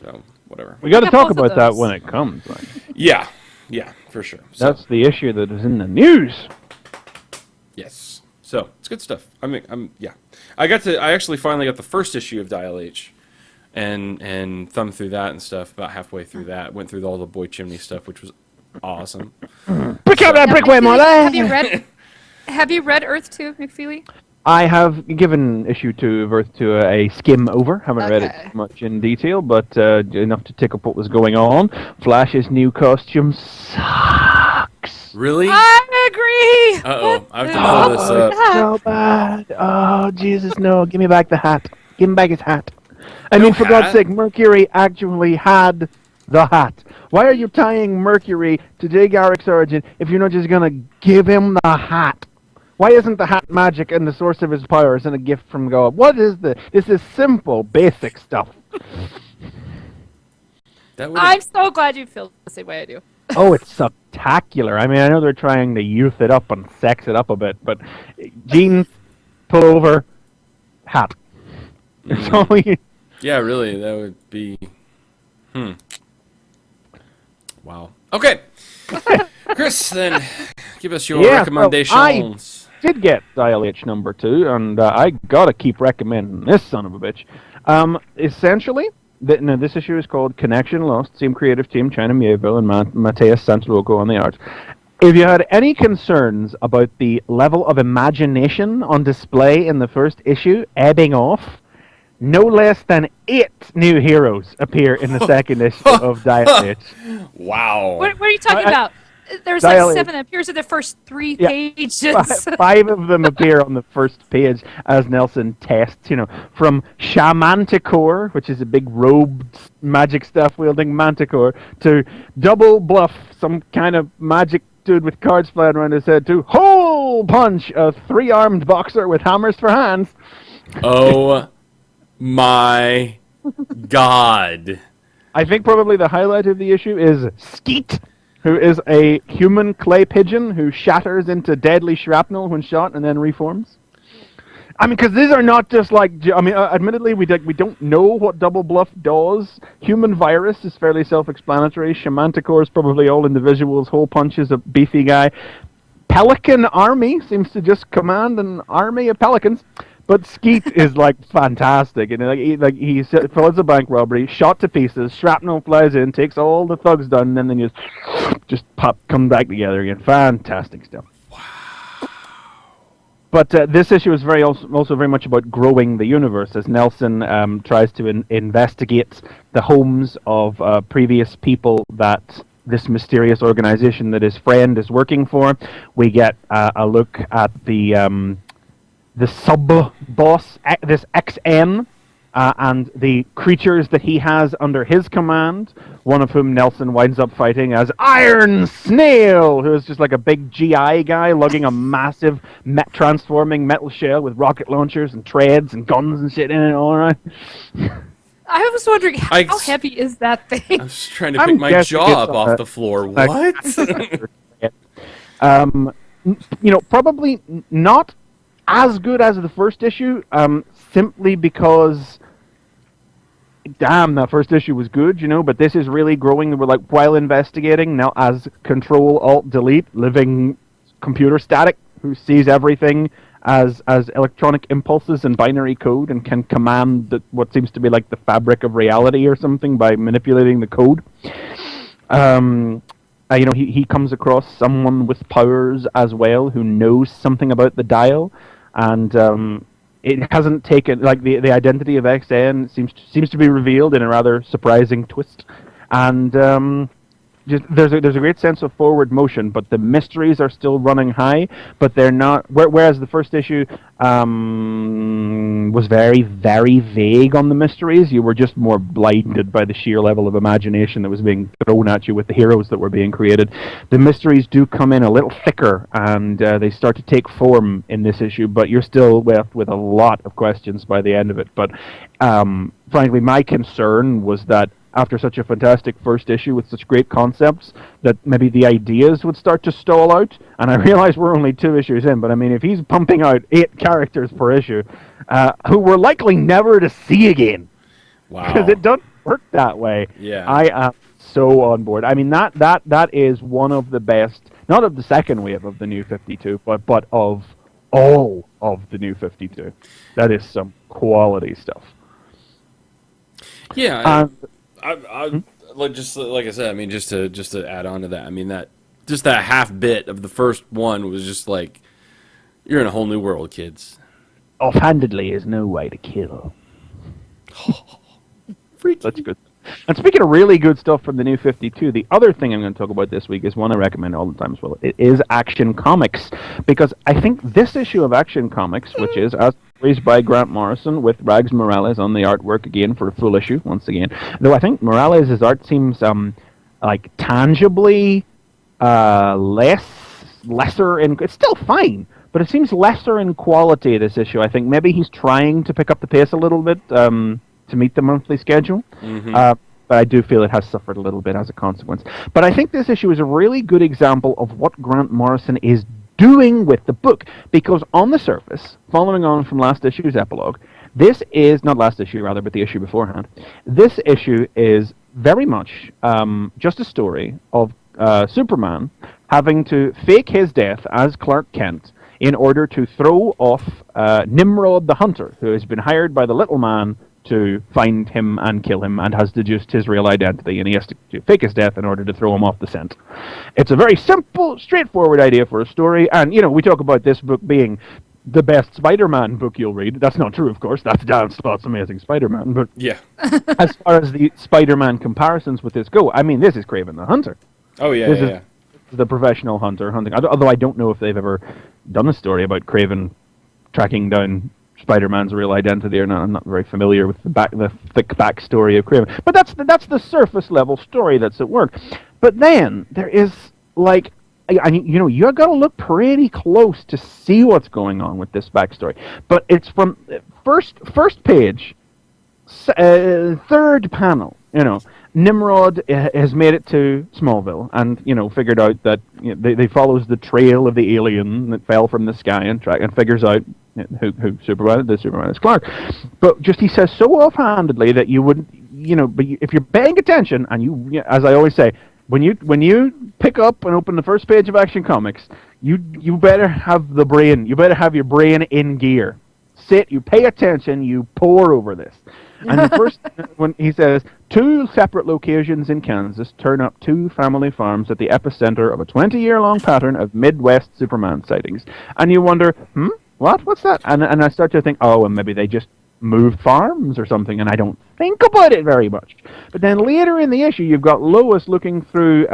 So whatever. We got to talk about that when it comes. Like. Yeah, for sure. So, that's the issue that is in the news. Yes. So it's good stuff. I actually finally got the first issue of Dial H, and thumbed through that and stuff. About halfway through that, went through all the Boy Chimney stuff, which was awesome. Pick up that brickway, Molly! Have you read Earth 2, McFeely? I have given issue 2 of Earth 2 a skim over. Haven't read it much in detail, but enough to take up what was going on. Flash's new costume sucks. Really? I agree. Uh-oh. I have to pull this up. So bad. Oh, Jesus, no. Give me back the hat. Give him back his hat. I mean, for God's sake, Mercury actually had the hat. Why are you tying Mercury to Jay Garrick's origin if you're not just going to give him the hat? Why isn't the hat magic and the source of his powers and a gift from God? What is this? This is simple, basic stuff. I'm so glad you feel the same way I do. Oh, it's spectacular. I mean, I know they're trying to youth it up and sex it up a bit, but jeans, pullover, hat. Yeah, really, that would be... Wow. Okay. Chris, then, give us your recommendations. So I did get Dial H number 2, and I gotta keep recommending this son of a bitch. Essentially, this issue is called Connection Lost. Same creative team, China Mieville and Mateus Santalugo on the art. If you had any concerns about the level of imagination on display in the first issue ebbing off, no less than 8 new heroes appear in the second issue of Dial H. Wow. What are you talking about? There's Dial like 7 H. that appears in the first 3 pages. 5 of them appear on the first page as Nelson tests, from Shamanticore, which is a big robed magic stuff wielding manticore, to Double Bluff, some kind of magic dude with cards flying around his head, to Hole Punch, a 3-armed boxer with hammers for hands. Oh my God. I think probably the highlight of the issue is Skeet, who is a human clay pigeon who shatters into deadly shrapnel when shot and then reforms. I mean, because these are not just admittedly, we don't know what Double Bluff does. Human Virus is fairly self-explanatory. Shamanticore is probably all individuals. Hole Punch is a beefy guy. Pelican Army seems to just command an army of pelicans. But Skeet is fantastic, and he follows a bank robbery, shot to pieces, shrapnel flies in, takes all the thugs down, and then just come back together again. Fantastic stuff. Wow. But this issue is also very much about growing the universe, as Nelson tries to investigate the homes of previous people that this mysterious organization that his friend is working for. We get a look at the sub-boss, this XN, and the creatures that he has under his command, one of whom Nelson winds up fighting as Iron Snail, who is just like a big GI guy lugging a massive transforming metal shell with rocket launchers and treads and guns and shit in it, all right? I was wondering, how heavy is that thing? I was trying to pick my jaw up off the floor. What? Probably not as good as the first issue, simply because, damn, that first issue was good, but this is really growing. We're while investigating, now as Control-Alt-Delete, living computer static, who sees everything as electronic impulses and binary code and can command what seems to be the fabric of reality or something by manipulating the code. He comes across someone with powers as well who knows something about the dial, and it hasn't taken the identity of XN seems to be revealed in a rather surprising twist, and there's a great sense of forward motion, but the mysteries are still running high, but they're not. Whereas the first issue was very, very vague on the mysteries. You were just more blinded by the sheer level of imagination that was being thrown at you with the heroes that were being created. The mysteries do come in a little thicker, and they start to take form in this issue, but you're still left with a lot of questions by the end of it. But frankly, my concern was that after such a fantastic first issue with such great concepts, that maybe the ideas would start to stall out. And I realize we're only 2 issues in, but I mean, if he's pumping out 8 characters per issue, who we're likely never to see again, because it doesn't work that way. Yeah, I am so on board. I mean, that is one of the best, not of the second wave of the New 52, but of all of the New 52. That is some quality stuff. Yeah. Like I said, I mean, just to add on to that, I mean, that half bit of the first one was just like, you're in a whole new world, kids. Offhandedly is no way to kill. Freaky. That's good. And speaking of really good stuff from the New 52, the other thing I'm going to talk about this week is one I recommend all the time as well. It is Action Comics, because I think this issue of Action Comics, which is as raised by Grant Morrison with Rags Morales on the artwork again for a full issue once again. Though I think Morales' art seems like tangibly lesser in. It's still fine, but it seems lesser in quality this issue. I think maybe he's trying to pick up the pace a little bit to meet the monthly schedule. Mm-hmm. But I do feel it has suffered a little bit as a consequence. But I think this issue is a really good example of what Grant Morrison is doing with the book, because on the surface, following on from last issue's epilogue, this is, not last issue rather, but the issue beforehand, this issue is very much just a story of Superman having to fake his death as Clark Kent in order to throw off Nimrod the Hunter, who has been hired by the little man to find him and kill him, and has deduced his real identity, and he has to fake his death in order to throw him off the scent. It's a very simple, straightforward idea for a story, and, you know, we talk about this book being the best Spider-Man book you'll read. That's not true, of course. That's Dan Slott's Amazing Spider-Man, but yeah. As far as the Spider-Man comparisons with this go, I mean, this is Kraven the Hunter. Oh, yeah, this is the professional hunter hunting. Although I don't know if they've ever done a story about Kraven tracking down Spider-Man's real identity or not. I'm not very familiar with the thick backstory of Kraven. But that's the surface level story that's at work. But then there is, like, you know, you got to look pretty close to see what's going on with this backstory. But it's from first page, third panel. You know, Nimrod has made it to Smallville, and, you know, figured out that, you know, they follows the trail of the alien that fell from the sky and figures out who Superman is Clark. But just he says so offhandedly that you wouldn't, you know, but if you're paying attention, and you, as I always say, when you pick up and open the first page of Action Comics, you better have the brain, you better have your brain in gear. You pay attention, you pore over this. And the first, when he says, 2 separate locations in Kansas turn up 2 family farms at the epicenter of a 20-year-long pattern of Midwest Superman sightings. And you wonder, what's that? And I start to think, oh, and maybe they just moved farms or something, and I don't think about it very much. But then later in the issue, you've got Lois looking through,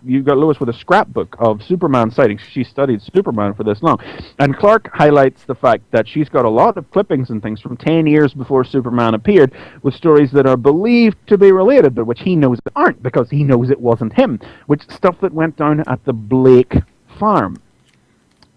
you've got Lois with a scrapbook of Superman sightings. She studied Superman for this long. And Clark highlights the fact that she's got a lot of clippings and things from 10 years before Superman appeared, with stories that are believed to be related, but which he knows aren't, because he knows it wasn't him, which stuff that went down at the Blake farm.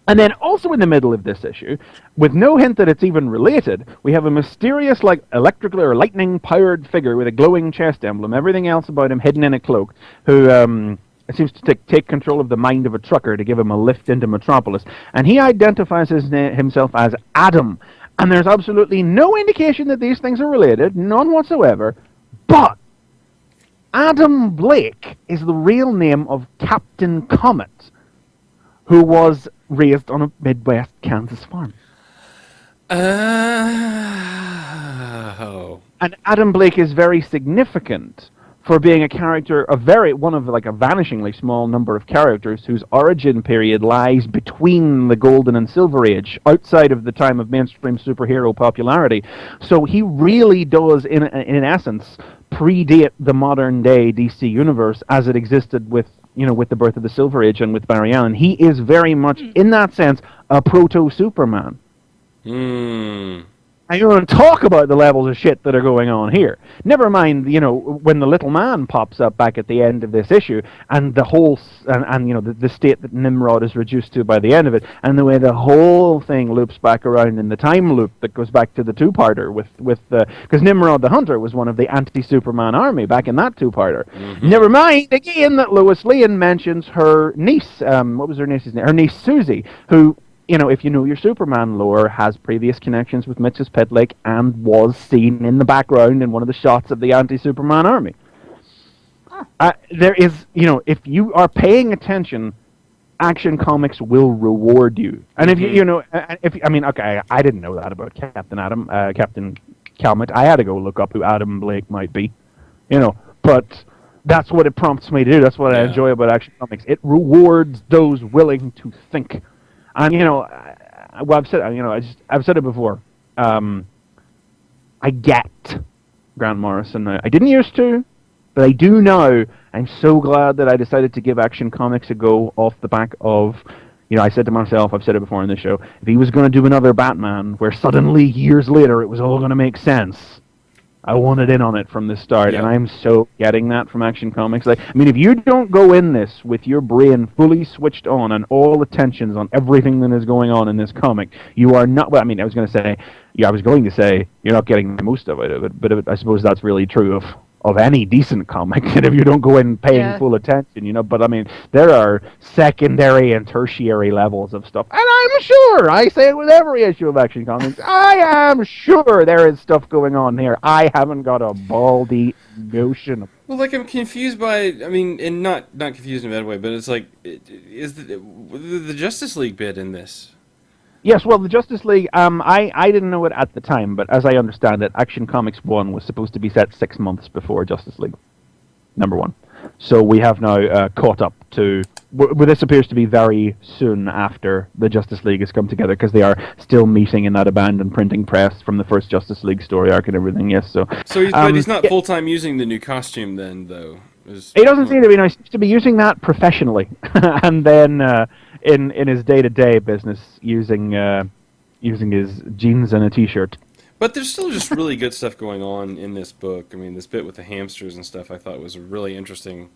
And then also in the middle of this issue, with no hint that it's even related, we have a mysterious, like, electrical or lightning-powered figure with a glowing chest emblem, everything else about him hidden in a cloak, who seems to take control of the mind of a trucker to give him a lift into Metropolis. And he identifies himself as Adam. And there's absolutely no indication that these things are related, none whatsoever, but Adam Blake is the real name of Captain Comet, who was raised on a Midwest Kansas farm. Oh. And Adam Blake is very significant for being a character, one of like a vanishingly small number of characters whose origin period lies between the Golden and Silver Age, outside of the time of mainstream superhero popularity. So he really does, in essence, predate the modern day DC universe as it existed with the birth of the Silver Age and with Barry Allen. He is very much, in that sense, a proto-Superman. Mm. And you want to talk about the levels of shit that are going on here. Never mind, when the little man pops up back at the end of this issue, and the whole, the state that Nimrod is reduced to by the end of it, and the way the whole thing loops back around in the time loop that goes back to the two-parter because Nimrod the Hunter was one of the anti-Superman army back in that two-parter. Mm-hmm. Never mind, again, that Lois Lane mentions her niece, what was her niece's name? Her niece Susie, who, if you know your Superman lore, has previous connections with Mrs. Pitlick and was seen in the background in one of the shots of the anti-Superman army. There is, if you are paying attention, Action Comics will reward you. And if I didn't know that about Captain Calmet. I had to go look up who Adam Blake might be, but that's what it prompts me to do. That's what I enjoy about Action Comics. It rewards those willing to think. And I've said it before. I get Grant Morrison now. I didn't used to, but I do now. I'm so glad that I decided to give Action Comics a go off the back of. I said to myself, I've said it before in this show, if he was going to do another Batman, where suddenly years later it was all going to make sense, I wanted in on it from the start, and I'm so getting that from Action Comics. If you don't go in this with your brain fully switched on and all attentions on everything that is going on in this comic, you are not. Well, I was going to say you're not getting the most of it, but I suppose that's really true of any decent comic. And if you don't go in paying full attention, But there are secondary and tertiary levels of stuff, and I'm sure I say it with every issue of Action Comics. I am sure there is stuff going on here. I haven't got a baldy notion. Well, I'm confused by. And not confused in a bad way, but it's is the Justice League bit in this? Yes, well, the Justice League, I didn't know it at the time, but as I understand it, Action Comics 1 was supposed to be set 6 months before Justice League #1. So we have now caught up to... this appears to be very soon after the Justice League has come together, because they are still meeting in that abandoned printing press from the first Justice League story arc and everything, yes. But he's not full-time using the new costume then, though? He doesn't seem to be. He seems to be using that professionally. And then... in his day-to-day business, using his jeans and a t-shirt. But there's still just really good stuff going on in this book. This bit with the hamsters and stuff I thought was a really interesting,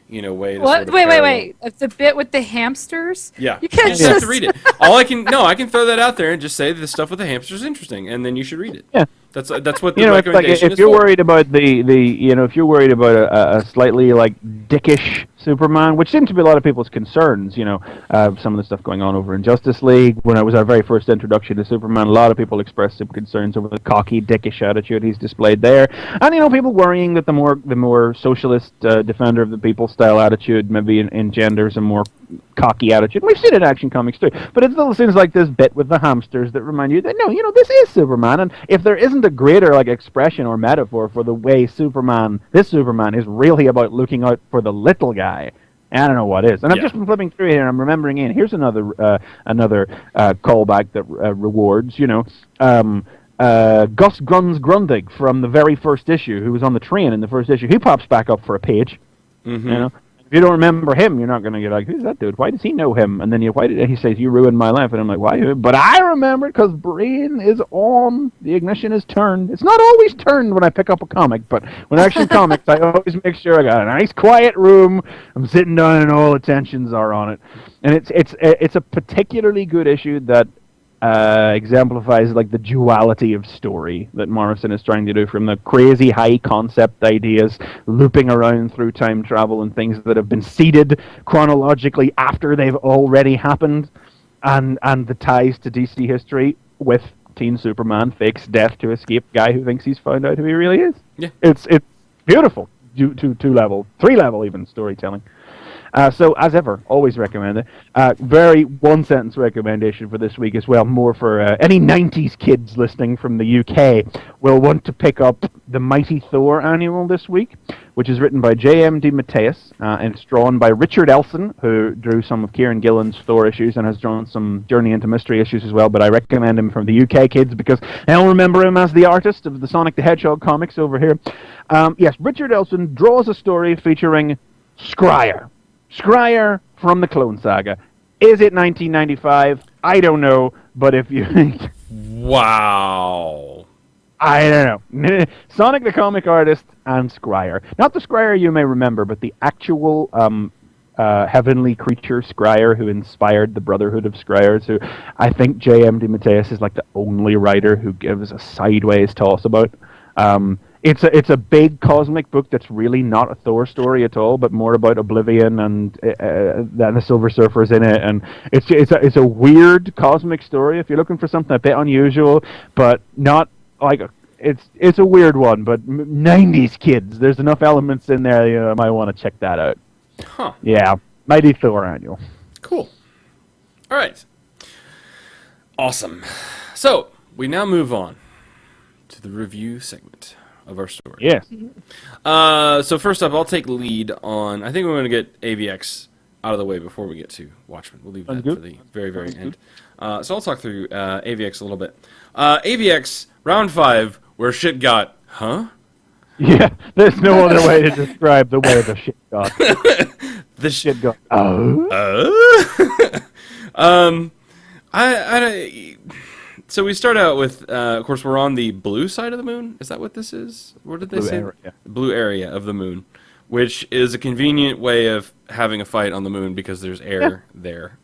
way to sort of Wait. The bit with the hamsters? Yeah. You can't just have to read it. I can throw that out there and just say the stuff with the hamsters is interesting, and then you should read it. Yeah. That's what the recommendation if you're worried about if you're worried about a slightly dickish Superman, which seemed to be a lot of people's concerns, some of the stuff going on over in Justice League, when it was our very first introduction to Superman, a lot of people expressed some concerns over the cocky, dickish attitude he's displayed there, and people worrying that the more socialist defender of the people style attitude maybe engenders a more cocky attitude. We've seen it in Action Comics too, but it still seems like this bit with the hamsters that remind you that this is Superman, and if there isn't a greater expression or metaphor for the way this Superman is really about looking out for the little guy, I don't know what is. And I've just been flipping through here, and I'm remembering here's another callback that rewards, Gus Grundig from the very first issue, who was on the train in the first issue. He pops back up for a page, If you don't remember him, you're not going to get who's that dude? Why does he know him? And then why did he says, you ruined my life? And I'm like, why? But I remember it because brain is on. The ignition is turned. It's not always turned when I pick up a comic, but when Action Comics, I always make sure I got a nice quiet room. I'm sitting down and all attentions are on it. And it's a particularly good issue that exemplifies the duality of story that Morrison is trying to do, from the crazy high concept ideas looping around through time travel and things that have been seeded chronologically after they've already happened, and the ties to DC history with Teen Superman fakes death to escape guy who thinks he's found out who he really is. Yeah, it's beautiful, 2-level, 3-level even storytelling. So, as ever, always recommend it. Very one-sentence recommendation for this week as well, more for any 90s kids listening from the UK will want to pick up the Mighty Thor annual this week, which is written by J.M. DeMatteis, and it's drawn by Richard Elson, who drew some of Kieran Gillen's Thor issues and has drawn some Journey into Mystery issues as well, but I recommend him from the UK kids because they'll remember him as the artist of the Sonic the Hedgehog comics over here. Yes, Richard Elson draws a story featuring Scryer. Scryer from the Clone Saga. Is it 1995? I don't know, but if you... Wow. I don't know. Sonic the comic artist and Scryer. Not the Scryer you may remember, but the actual heavenly creature Scryer who inspired the Brotherhood of Scryers, who I think J.M. DeMatteis is like the only writer who gives a sideways toss about. It's a big cosmic book that's really not a Thor story at all, but more about Oblivion and the Silver Surfer's in it, and it's a weird cosmic story. If you're looking for something a bit unusual, but not like it's a weird one, but 90s kids. There's enough elements in there you might want to check that out. Huh. Yeah, Mighty Thor Annual. Cool. All right. Awesome. So we now move on to the review segment of our story. Yes. So first up, I'll take lead on. I think we're going to get AVX out of the way before we get to Watchmen. We'll leave that for the very, very end. So I'll talk through AVX a little bit. AVX round 5, where shit got, Yeah, there's no other way to describe the way the shit got. The shit got. So we start out with, of course, we're on the blue side of the moon. Is that what this is? What did they say? Area. The blue area of the moon, which is a convenient way of having a fight on the moon because there's air there.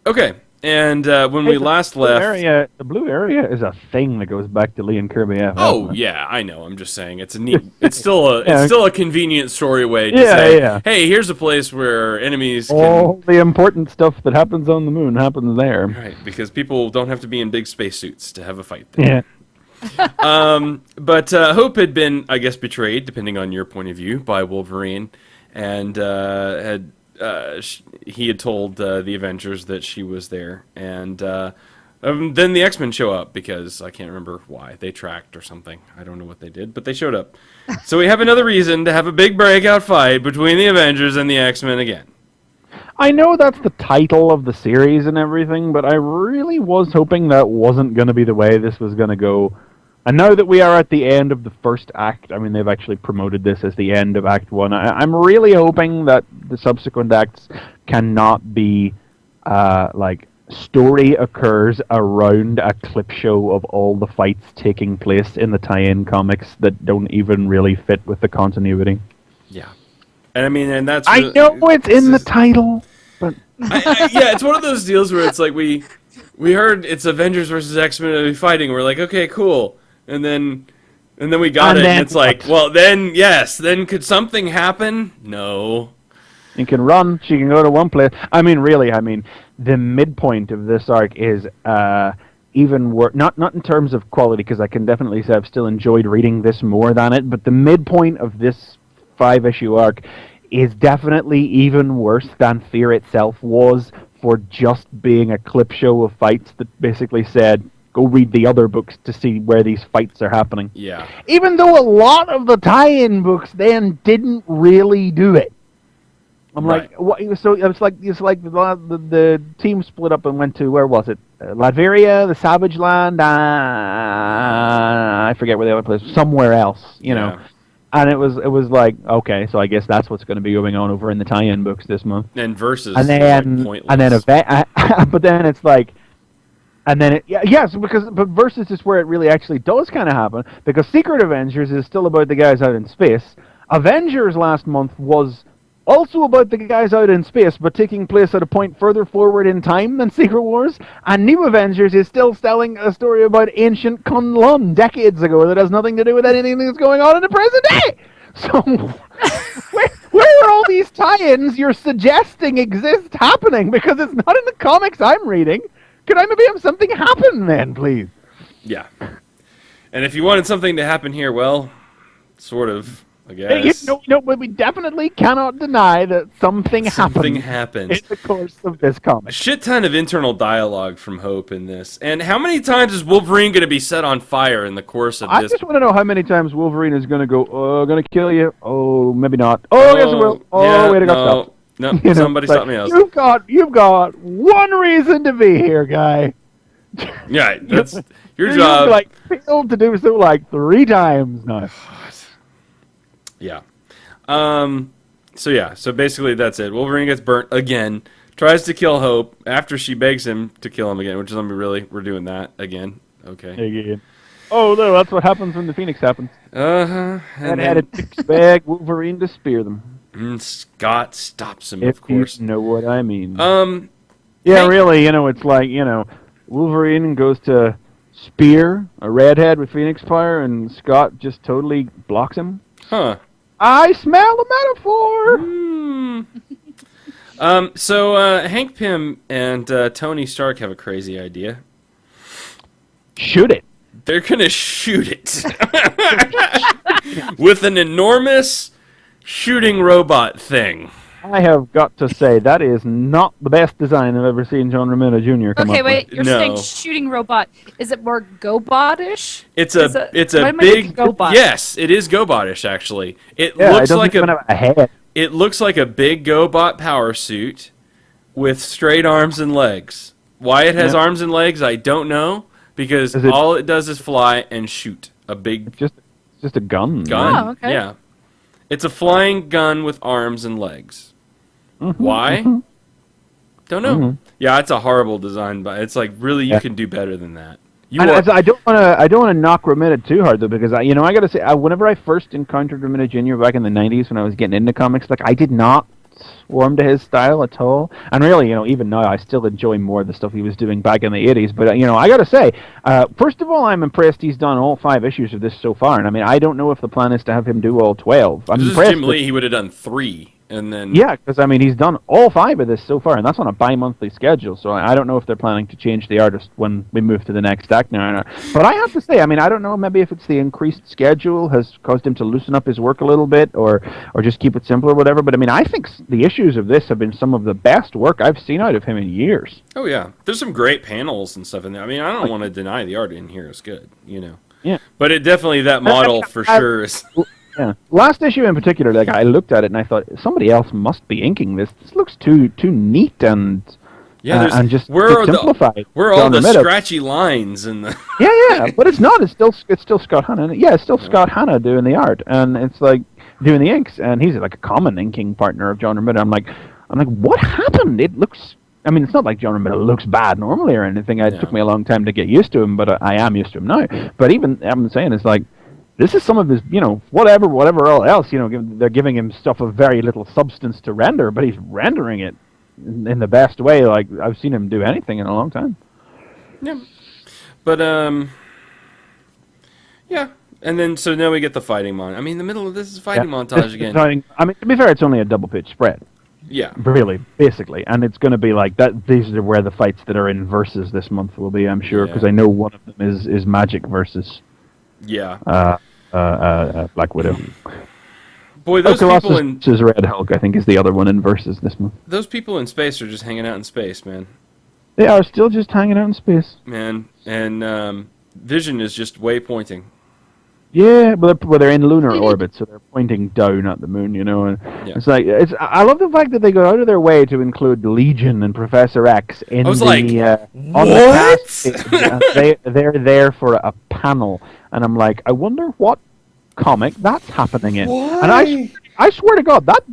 Okay, and when we last left... the blue area is a thing that goes back to Lee and Kirby FF. Oh, yeah, I know. I'm just saying. It's a neat... It's still a convenient story way to say, hey, here's a place where enemies can... All the important stuff that happens on the moon happens there. Right, because people don't have to be in big spacesuits to have a fight there. Yeah. But Hope had been, I guess, betrayed, depending on your point of view, by Wolverine, and he had told the Avengers that she was there, and then the X-Men show up, because I can't remember why. They tracked or something. I don't know what they did, but they showed up. So we have another reason to have a big breakout fight between the Avengers and the X-Men again. I know that's the title of the series and everything, but I really was hoping that wasn't going to be the way this was going to go. And now that we are at the end of the first act, I mean, they've actually promoted this as the end of Act 1. I'm really hoping that the subsequent acts cannot be, story occurs around a clip show of all the fights taking place in the tie-in comics that don't even really fit with the continuity. Yeah. And I mean, and that's... I know it's in the title, but... yeah, it's one of those deals where it's like we heard it's Avengers versus X-Men fighting. We're like, okay, cool. And then we got it, and it's like, well, then, yes, then could something happen? No. You can run, she can go to one place. I mean, really, the midpoint of this arc is even worse, not in terms of quality, because I can definitely say I've still enjoyed reading this more than it, but the midpoint of this 5-issue arc is definitely even worse than Fear itself was, for just being a clip show of fights that basically said, go read the other books to see where these fights are happening. Yeah. Even though a lot of the tie-in books then didn't really do it. I'm right. like, what? So it's like the team split up and went to, where was it? Latveria, the Savage Land, I forget where the other place, somewhere else, you know. And it was like, okay, so I guess that's what's going to be going on over in the tie-in books this month. And Versus, and then pointless. But then it's like, and then but Versus is where it really actually does kind of happen, because Secret Avengers is still about the guys out in space. Avengers last month was also about the guys out in space, but taking place at a point further forward in time than Secret Wars. And New Avengers is still telling a story about ancient Kunlun decades ago that has nothing to do with anything that's going on in the present day. So, where are all these tie-ins you're suggesting exist happening? Because it's not in the comics I'm reading. Could I maybe have something happen then, please? Yeah. And if you wanted something to happen here, well, sort of, I guess. But we definitely cannot deny that something happened happened in the course of this comic. A shit ton of internal dialogue from Hope in this. And how many times is Wolverine going to be set on fire in the course of this? I just want to know how many times Wolverine is going to go, oh, going to kill you. Oh, maybe not. Oh, yes, it will. Oh, yeah, wait, I got stopped. No, somebody stop me else. You've got one reason to be here, guy. Yeah, that's your job. You've failed to do so 3 times now. Yeah. So basically that's it. Wolverine gets burnt again, tries to kill Hope after she begs him to kill him again, which is, we're doing that again. Okay. Again. Oh no, that's what happens when the Phoenix happens. And And had a big Wolverine to spear them. Scott stops him, If of course. you know what I mean. Hey- Really, it's like, Wolverine goes to spear a redhead with Phoenix fire, and Scott just totally blocks him. Huh. I smell the metaphor! So Hank Pym and Tony Stark have a crazy idea. Shoot it. They're gonna shoot it with an enormous shooting robot thing. I have got to say, that is not the best design I've ever seen John Romita Jr. come Okay, up wait. with. You're No. saying shooting robot? Is it more GoBot-ish? It's Is a why am I big thinking GoBot? Yes, it is GoBotish actually. It Yeah, looks it like doesn't even have a head. it looks like a big GoBot power suit with straight arms and legs. Why it has Yeah. arms and legs, I don't know, because Is it- all it does is fly and shoot a big It's just a gun. gun. Oh, okay. Yeah. It's a flying gun with arms and legs. Mm-hmm, Why? Don't know. Yeah, it's a horrible design, but it's like really you can do better than that. You And are, I don't want to knock Romita too hard though, because I got to say, whenever I first encountered Romita Jr. back in the '90s when I was getting into comics, like I did not warm to his style at all. And really, even now I still enjoy more of the stuff he was doing back in the '80s. But I got to say, first of all, I'm impressed he's done all 5 issues of this so far. And I mean, I don't know if the plan is to have him do all 12. I'm this is impressed Jim with- Lee, he would have done 3 and then Yeah, because I mean, he's done all 5 of this so far, and that's on a bi-monthly schedule. So I don't know if they're planning to change the artist when we move to the next act now or not. But I have to say, I mean, I don't know, maybe if it's the increased schedule has caused him to loosen up his work a little bit, or just keep it simple or whatever. But I mean, I think the issues of this have been some of the best work I've seen out of him in years. Oh yeah, there's some great panels and stuff in there. I mean, I don't want to deny the art in here is good, Yeah. But it definitely that model for sure is. Yeah. Last issue in particular, like I looked at it and I thought somebody else must be inking this. This looks too neat and and just simplified. Where are all John the Romita. scratchy lines and the? Yeah, but it's not. It's still Scott Hanna. Yeah, it's still Scott Hanna doing the art, and it's like doing the inks, and he's like a common inking partner of John Romita. I'm like, what happened? It looks. I mean, it's not like John Romita looks bad normally or anything. It took me a long time to get used to him, but I am used to him now. But even I'm saying it's like. This is some of his, whatever else, they're giving him stuff of very little substance to render, but he's rendering it in the best way, like I've seen him do anything in a long time. Yeah, but yeah, and then so now we get the fighting montage. I mean, the middle of this is fighting montage again. I mean, to be fair, it's only a double-pitch spread. Yeah, Really, basically, and it's going to be like that. These are where the fights that are in Versus this month will be, I'm sure, because I know one of them is Magic versus yeah. Black Widow. Boy, those people in versus Red Hulk, I think, is the other one in Versus this month. those people in space are just hanging out in space, man. They are still just hanging out in space. Man, and Vision is just waypointing. Yeah, but they're in lunar orbit, so they're pointing down at the moon, And it's like I love the fact that they go out of their way to include Legion and Professor X in on the cast. They're there for a panel, and I'm like, I wonder what comic that's happening in. Why? And I swear to God, that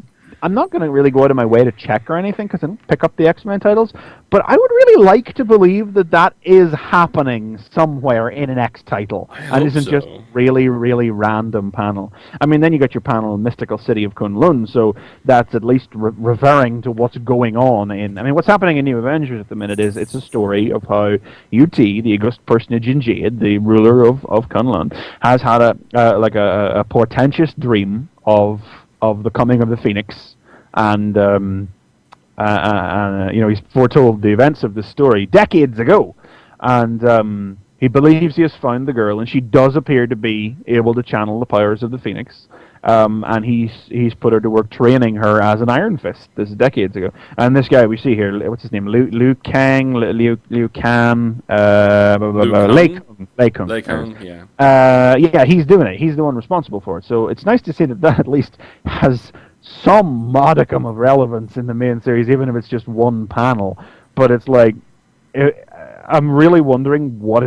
I'm not going to really go out of my way to check or anything because I don't pick up the X-Men titles, but I would really like to believe that is happening somewhere in an X title and isn't just really, really random panel. I mean, then you got your panel in Mystical City of Kunlun, so that's at least referring to what's going on in... I mean, what's happening in New Avengers at the minute is it's a story of how UT, the august personage in Jade, the ruler of Kunlun, has had a portentous dream of the coming of the Phoenix, and he's foretold the events of this story decades ago, and he believes he has found the girl, and she does appear to be able to channel the powers of the Phoenix, and he's put her to work training her as an Iron Fist. This is decades ago, and this guy we see here, what's his name, Liu Kang, Lei Kung, yeah, he's doing it. He's the one responsible for it. So it's nice to see that at least has some modicum of relevance in the main series, even if it's just one panel. But it's like, I'm really wondering what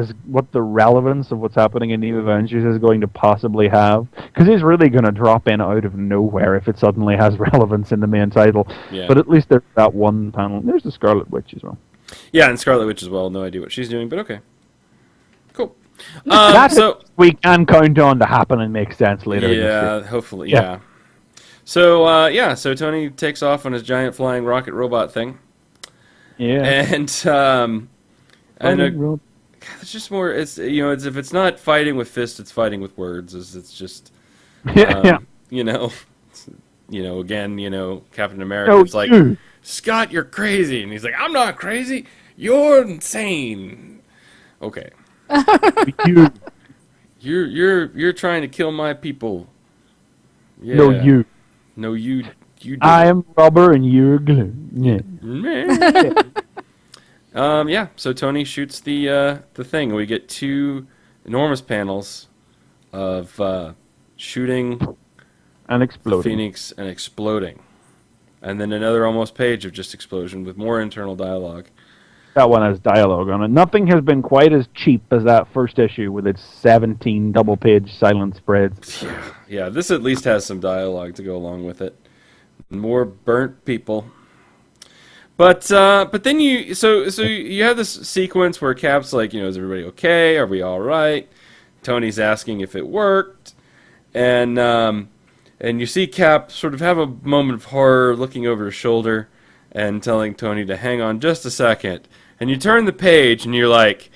the relevance of what's happening in New Avengers is going to possibly have, because he's really going to drop in out of nowhere if it suddenly has relevance in the main title. Yeah. But at least there's that one panel. There's the Scarlet Witch as well. Yeah, and Scarlet Witch as well. No idea what she's doing, but okay. Cool. So we can count on to happen and make sense later. in this yeah, series. hopefully, yeah. So Tony takes off on his giant flying rocket robot thing, Yeah. and it's just more. It's it's if it's not fighting with fists, it's fighting with words. It's just Yeah. Again, Captain America. No, It's like, you. Scott, you're crazy, and he's like, I'm not crazy. You're insane. Okay. You. You're trying to kill my people. Yeah. No, you. No, you. You. I am rubber and you're glue. Yeah. So Tony shoots the thing, and we get two enormous panels of shooting And the exploding. Phoenix and exploding, and then another almost page of just explosion with more internal dialogue. That one has dialogue on it. Nothing has been quite as cheap as that first issue with its 17 double-page silent spreads. Yeah, this at least has some dialogue to go along with it. More burnt people. But then you have this sequence where Cap's like, is everybody okay? Are we all right? Tony's asking if it worked, and you see Cap sort of have a moment of horror, looking over his shoulder and telling Tony to hang on just a second. And you turn the page and you're like,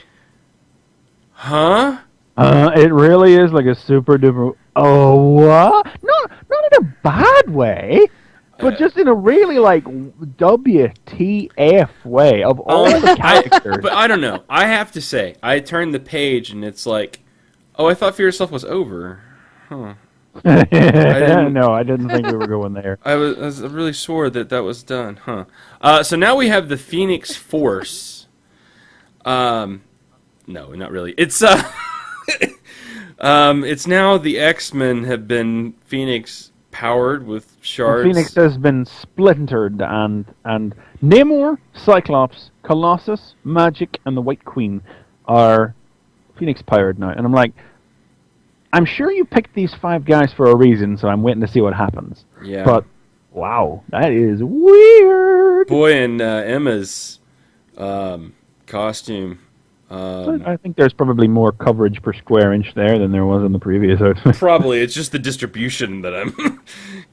huh? It really is like a super duper. Oh, what? Not in a bad way, but just in a really like WTF way of all the characters. But I don't know. I have to say, I turned the page and it's like, oh, I thought Fear Yourself was over. Huh. No, I didn't think we were going there. I was really sure that was done, huh? So now we have the Phoenix Force. No, not really. It's it's now the X-Men have been Phoenix powered with shards. Phoenix has been splintered, and Namor, Cyclops, Colossus, Magic, and the White Queen are Phoenix powered now. And I'm like, I'm sure you picked these 5 guys for a reason, so I'm waiting to see what happens. Yeah. But, wow, that is weird. Boy, and Emma's costume. I think there's probably more coverage per square inch there than there was in the previous outfit. Probably. It's just the distribution that I'm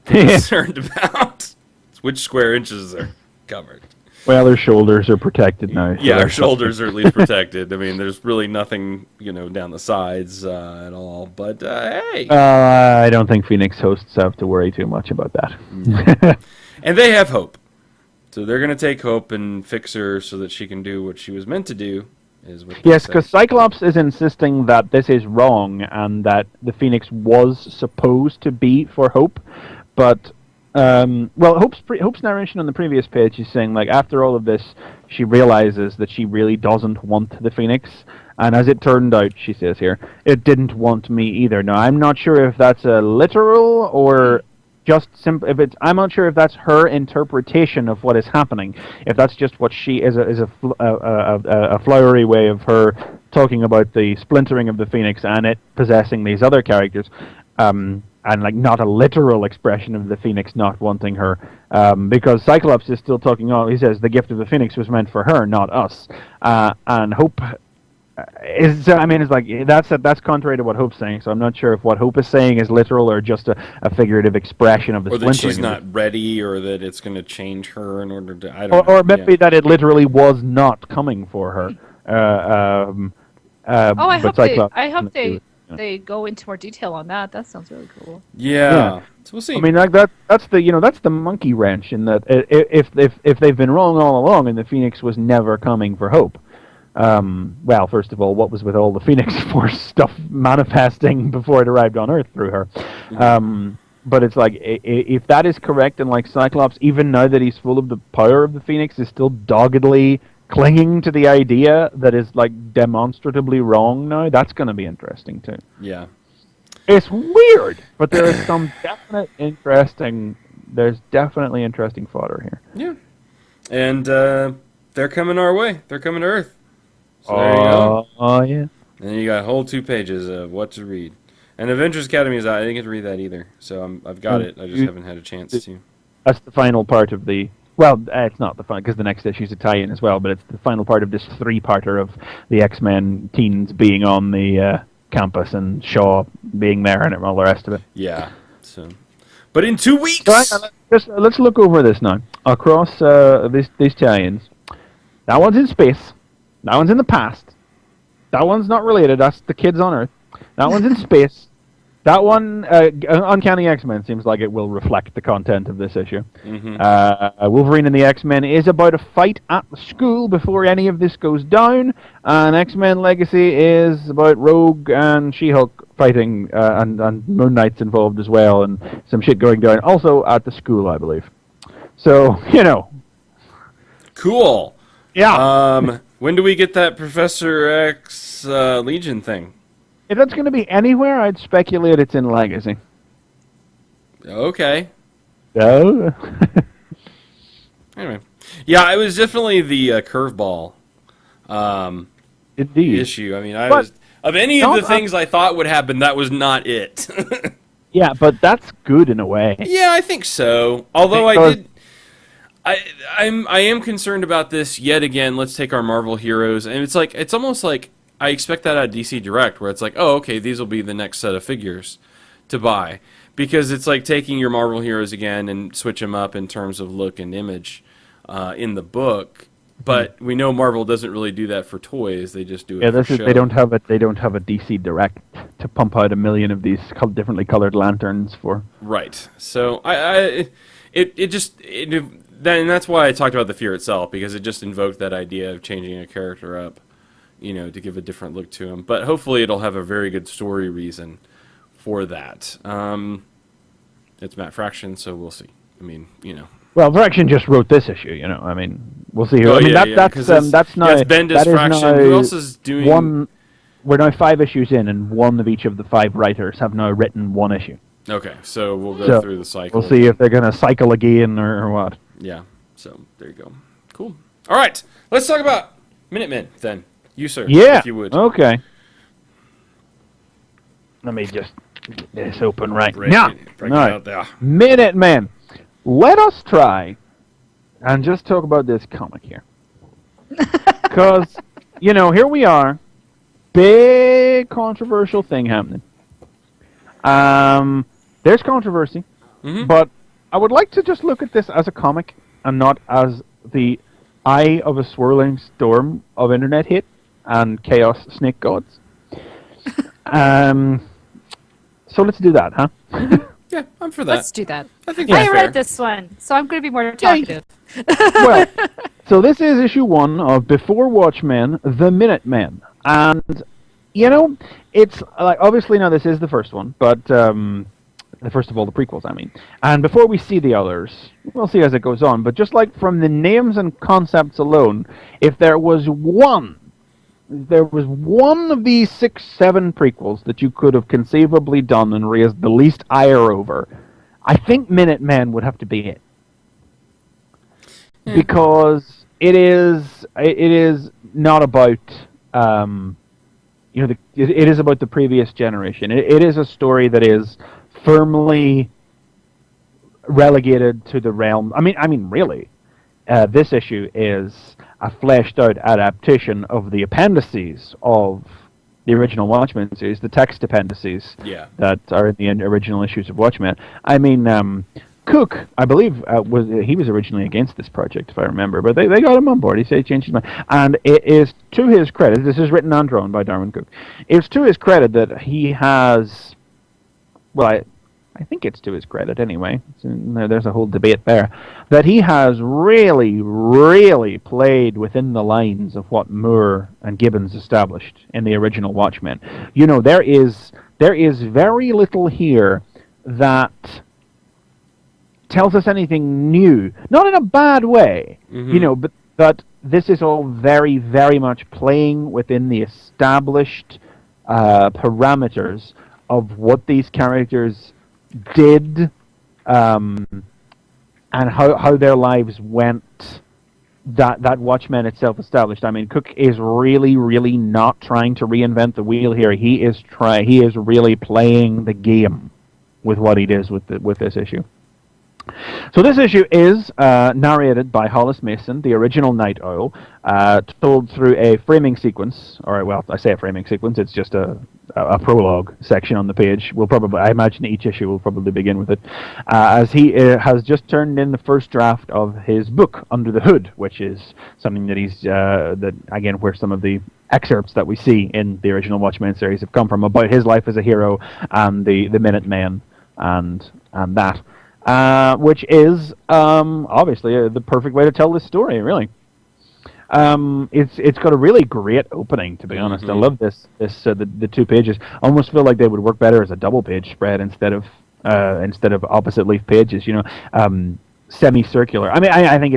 concerned about. Which square inches are covered. Well, their shoulders are protected now. Yeah, our shoulders are at least protected. I mean, there's really nothing, down the sides at all. But, hey. I don't think Phoenix hosts have to worry too much about that. And they have Hope. So they're going to take Hope and fix her so that she can do what she was meant to do. Yes, because Cyclops is insisting that this is wrong and that the Phoenix was supposed to be for Hope. But... Hope's narration on the previous page is saying, like, after all of this, she realizes that she really doesn't want the Phoenix, and as it turned out, she says here, it didn't want me either. Now, I'm not sure if that's a literal or just simple. I'm not sure if that's her interpretation of what is happening. If that's just what she is a flowery way of her talking about the splintering of the Phoenix and it possessing these other characters. And like not a literal expression of the Phoenix not wanting her, because Cyclops is still talking. Oh, he says the gift of the Phoenix was meant for her, not us. And Hope is. I mean, it's like that's contrary to what Hope's saying. So I'm not sure if what Hope is saying is literal or just a figurative expression of the. Or splintering. that she's not ready, or that it's going to change her in order to. I don't know. Or maybe that it literally was not coming for her. I hope Cyclops they go into more detail on that. That sounds really cool. Yeah. So we'll see. I mean, like that's the monkey wrench in that if they've been wrong all along and the Phoenix was never coming for Hope. Well, first of all, what was with all the Phoenix Force stuff manifesting before it arrived on Earth through her? But it's like if that is correct, and like Cyclops, even now that he's full of the power of the Phoenix, is still doggedly clinging to the idea that is like demonstrably wrong now, that's going to be interesting too. Yeah. It's weird, but there is some there's definitely interesting fodder here. Yeah. And they're coming our way. They're coming to Earth. So there you go. Oh, yeah. And then you got a whole 2 pages of what to read. And Avengers Academy I didn't get to read that either. So I've got it. I just haven't had a chance to. That's the final part of the Well, it's not the final, because the next issue's a tie-in as well, but it's the final part of this three-parter of the X-Men teens being on the campus and Shaw being there and all the rest of it. Yeah. So, but in 2 weeks. So let's look over this now. Across these tie-ins, that one's in space. That one's in the past. That one's not related. That's the kids on Earth. That one's in space. That one, Uncanny X-Men, seems like it will reflect the content of this issue. Mm-hmm. Wolverine and the X-Men is about a fight at the school before any of this goes down. And X-Men Legacy is about Rogue and She-Hulk fighting, and Moon Knight's involved as well, and some shit going down. Also at the school, I believe. So, Cool. Yeah. When do we get that Professor X Legion thing? If that's going to be anywhere, I'd speculate it's in Legacy. Okay. Oh. Anyway. Yeah, it was definitely the curveball Indeed. issue. I mean, of any of the things I thought would happen, that was not it. Yeah, but that's good in a way. Yeah, I think so. Although I am concerned about this yet again. Let's take our Marvel heroes, and it's almost like I expect that out of DC Direct, where it's like, oh, okay, these will be the next set of figures to buy, because it's like taking your Marvel heroes again and switch them up in terms of look and image in the book. But we know Marvel doesn't really do that for toys; they just do it. Yeah, they don't have a DC Direct to pump out 1 million of these differently colored lanterns for. Right. So and that's why I talked about the fear itself, because it just invoked that idea of changing a character up, to give a different look to him. But hopefully it'll have a very good story reason for that. It's Matt Fraction, so we'll see. I mean, Well, Fraction just wrote this issue, I mean, we'll see. Oh, that's now. It's Bendis, Fraction. Who else is doing? We're now 5 issues in, and one of each of the 5 writers have now written one issue. Okay, so we'll go through the cycle. We'll see if they're going to cycle again or what. Yeah, so there you go. Cool. All right, let's talk about Minutemen then. You, sir, if you would. Okay. Let me just get this open right now. Break it out there. Minutemen. Let us try and just talk about this comic here. Because, here we are. Big controversial thing happening. There's controversy, but I would like to just look at this as a comic and not as the eye of a swirling storm of internet hate and chaos snake gods. So let's do that, huh? Yeah, I'm for that. Let's do that. I think I read this one, so I'm going to be more talkative. Well, so this is issue 1 of Before Watchmen, The Minutemen. And, it's like, obviously now this is the first one, but the first of all the prequels, I mean. And before we see the others, we'll see as it goes on, but just like from the names and concepts alone, if there was one of these 6, 7 prequels that you could have conceivably done and raised the least ire over, I think Minutemen would have to be it. Yeah. Because it is not about it is about the previous generation. It is a story that is firmly relegated to the realm. I mean, really, this issue is a fleshed-out adaptation of the appendices of the original Watchmen series, the text appendices that are in the original issues of Watchmen. I mean, Cook, I believe, was originally against this project, if I remember, but they got him on board. He said he changed his mind. And it is to his credit, this is written and drawn by Darwin Cook, it's to his credit that he has, well, I think it's to his credit anyway, there's a whole debate there, that he has really, really played within the lines of what Moore and Gibbons established in the original Watchmen. There is very little here that tells us anything new, not in a bad way, but this is all very, very much playing within the established parameters of what these characters did, and how their lives went. That Watchmen itself established. I mean, Cook is really, really not trying to reinvent the wheel here. He is really playing the game with what he does with this issue. So this issue is narrated by Hollis Mason, the original Night Owl, told through a framing sequence. Or, well, I say a framing sequence. It's just a prologue section on the page. I imagine each issue will probably begin with it, as he has just turned in the first draft of his book, Under the Hood, which is something that where some of the excerpts that we see in the original Watchmen series have come from, about his life as a hero and the Minutemen and that. Which is obviously the perfect way to tell this story, really. It's got a really great opening, to be honest. I love the 2 pages. I almost feel like they would work better as a double page spread instead of opposite leaf pages. Semicircular. I mean, I think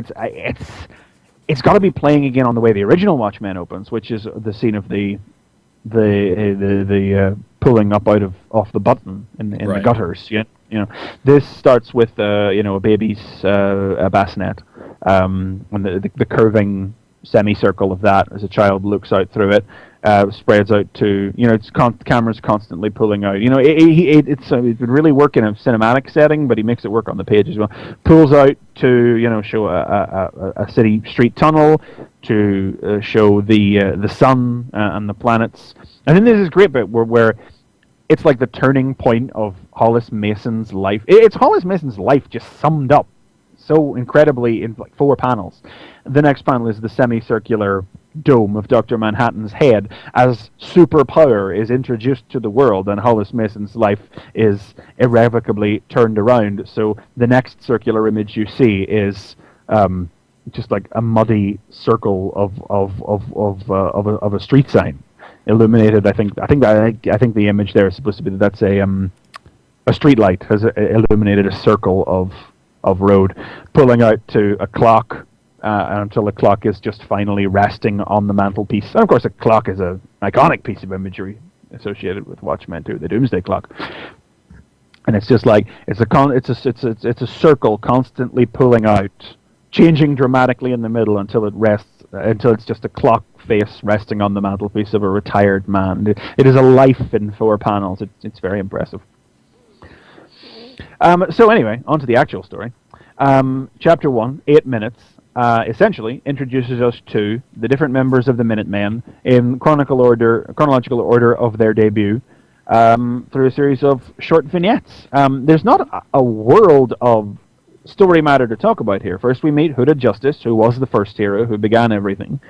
it's got to be playing again on the way the original Watchmen opens, which is the scene of the pulling up off the button in the gutters. This starts with a baby's bassinet, and the curving semicircle of that as a child looks out through it, spreads out to camera's constantly pulling out. It would really work in a cinematic setting, but he makes it work on the page as well. Pulls out to show a city street tunnel, to show the sun and the planets, and then there's this great bit where it's like the turning point of Hollis Mason's life. It's Hollis Mason's life just summed up so incredibly in like 4 panels. The next panel is the semicircular dome of Dr. Manhattan's head as superpower is introduced to the world, and Hollis Mason's life is irrevocably turned around. So the next circular image you see is just like a muddy circle of a street sign. Illuminated. I think the image there is supposed to be that's a street light has illuminated a circle of road, pulling out to a clock until the clock is just finally resting on the mantelpiece. And of course, a clock is an iconic piece of imagery associated with Watchmen 2, the Doomsday Clock. And it's just like it's a circle constantly pulling out, changing dramatically in the middle until it rests. Until it's just a clock face resting on the mantelpiece of a retired man. It is a life in 4 panels. It's very impressive. So anyway, on to the actual story. Chapter 1, 8 minutes, essentially introduces us to the different members of the Minutemen in chronological order of their debut, through a series of short vignettes. There's not a world of story matter to talk about here. First, we meet Hooded Justice, who was the first hero who began everything,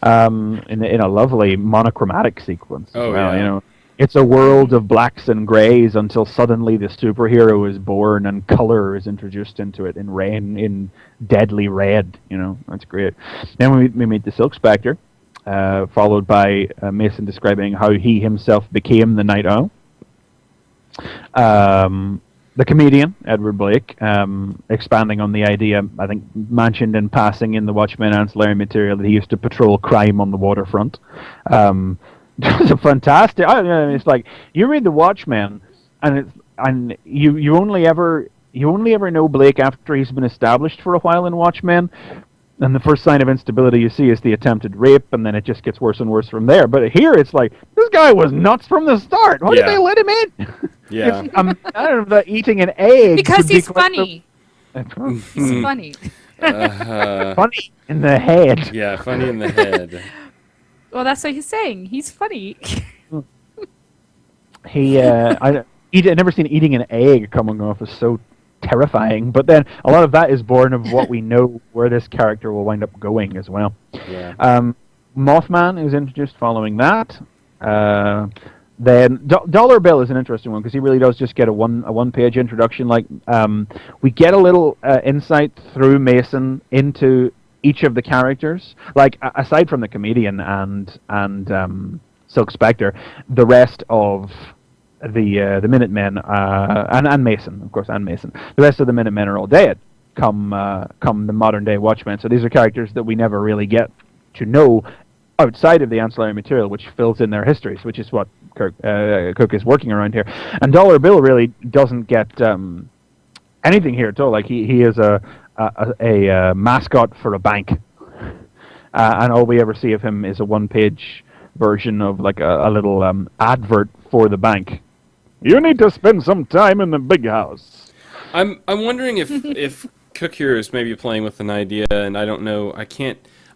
in a lovely monochromatic sequence. Oh, yeah. It's a world of blacks and grays until suddenly the superhero is born and color is introduced into it in deadly red. That's great. Then we meet the Silk Spectre, followed by Mason describing how he himself became the Night Owl. The comedian, Edward Blake, expanding on the idea, I think, mentioned in passing in the Watchmen ancillary material, that he used to patrol crime on the waterfront. It's a fantastic... it's like, you read the Watchmen, and you only ever know Blake after he's been established for a while in Watchmen, and the first sign of instability you see is the attempted rape, and then it just gets worse and worse from there. But here it's like, this guy was nuts from the start. Why did they let him in? Yeah. I don't know, eating an egg. Because he's funny. He's funny. Funny in the head. Yeah, funny in the head. Well, that's what he's saying. He's funny. I'd never seen eating an egg coming off as so terrifying, but then a lot of that is born of what we know where this character will wind up going as well. Yeah. Mothman is introduced following that. Then Dollar Bill is an interesting one because he really does just get a one-page introduction. Like we get a little insight through Mason into each of the characters. Like aside from the comedian and Silk Spectre, the rest of the Minutemen and Mason, of course, and Mason. The rest of the Minutemen are all dead. Come the modern day Watchmen. So these are characters that we never really get to know outside of the ancillary material, which fills in their histories, which is what Cook is working around here. And Dollar Bill really doesn't get anything here at all. Like he is a mascot for a bank, and all we ever see of him is a one-page version of like a little advert for the bank. You need to spend some time in the big house. I'm wondering if Cook here is maybe playing with an idea, and I don't know.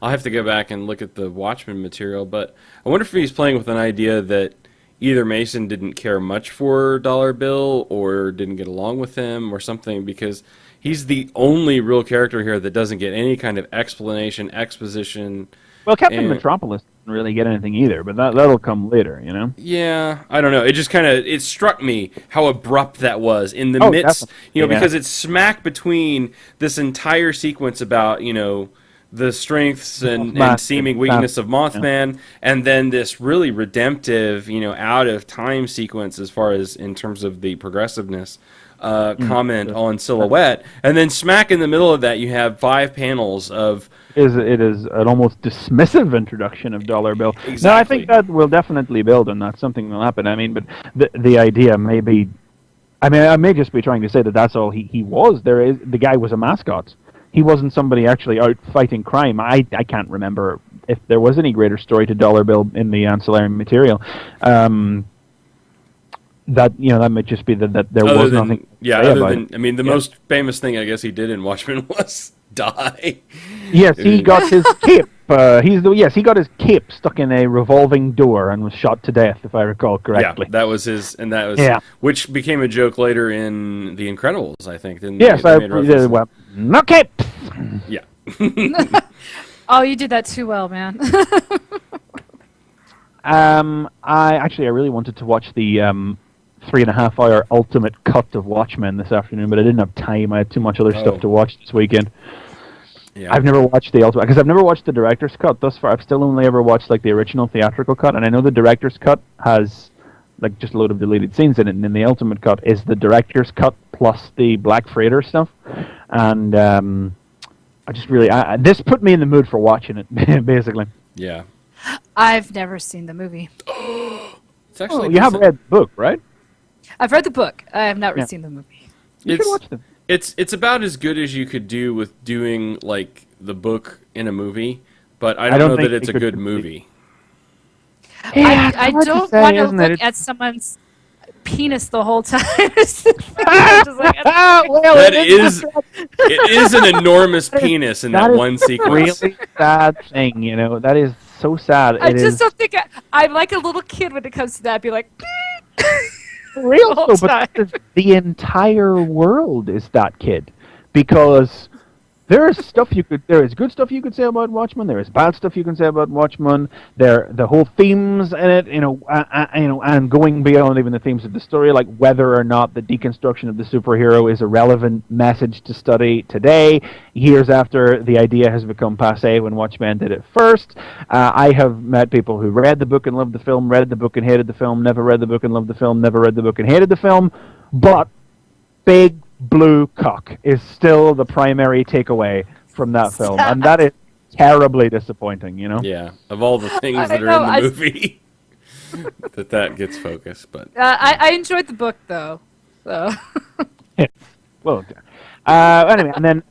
I'll have to go back and look at the Watchmen material, but I wonder if he's playing with an idea that either Mason didn't care much for Dollar Bill or didn't get along with him or something, because he's the only real character here that doesn't get any kind of explanation, exposition. Well, Captain Metropolis didn't really get anything either, but that'll come later, you know? Yeah, I don't know. It just it struck me how abrupt that was in the midst, definitely. because it's smack between this entire sequence about, the strengths and seeming weakness of Mothman, and then this really redemptive, out of time sequence as far as in terms of the progressiveness comment on Silhouette, and then smack in the middle of that you have 5 panels of. It is an almost dismissive introduction of Dollar Bill. Exactly. No, I think that will definitely build, and that's something will happen. I mean, but the idea may be. I mean, I may just be trying to say that that's all he was. The guy was a mascot. He wasn't somebody actually out fighting crime. I can't remember if there was any greater story to Dollar Bill in the ancillary material. That might just be that there was nothing. Yeah, the most famous thing I guess he did in Watchmen was die. Yes, he got his cape. He got his cape stuck in a revolving door and was shot to death, if I recall correctly. Yeah, that was his, and that was which became a joke later in The Incredibles, I think. Yes, no cape. Yeah. Oh, you did that too well, man. I really wanted to watch the 3.5-hour ultimate cut of Watchmen this afternoon, but I didn't have time. I had too much other stuff to watch this weekend. Yeah. I've never watched the ultimate because I've never watched the director's cut thus far. I've still only ever watched the original theatrical cut, and I know the director's cut has just a load of deleted scenes in it, and in the ultimate cut is the director's cut plus the Black Freighter stuff. And I just really this put me in the mood for watching it, basically. Yeah. I've never seen the movie. It's actually you have read the book, right? I've read the book. I have not seen the movie. You should watch them. It's about as good as you could do with doing the book in a movie, but I don't know that it's a good movie. Yeah, I don't want to look at someone's penis the whole time. It is an enormous penis in that one sequence. Really sad thing, that is so sad. I just don't think I'm like a little kid when it comes to that. I'd be like, real though, but the entire world is that kid, because there is good stuff you could say about Watchmen. There is bad stuff you can say about Watchmen. The whole themes in it, and going beyond even the themes of the story, like whether or not the deconstruction of the superhero is a relevant message to study today, years after the idea has become passé when Watchmen did it first. I have met people who read the book and loved the film, read the book and hated the film, never read the book and loved the film, never read the book and hated the film, but big blue cock is still the primary takeaway from that film, and that is terribly disappointing, Yeah, of all the things that are in the movie, that gets focused. But I enjoyed the book though. So. Well, anyway, and then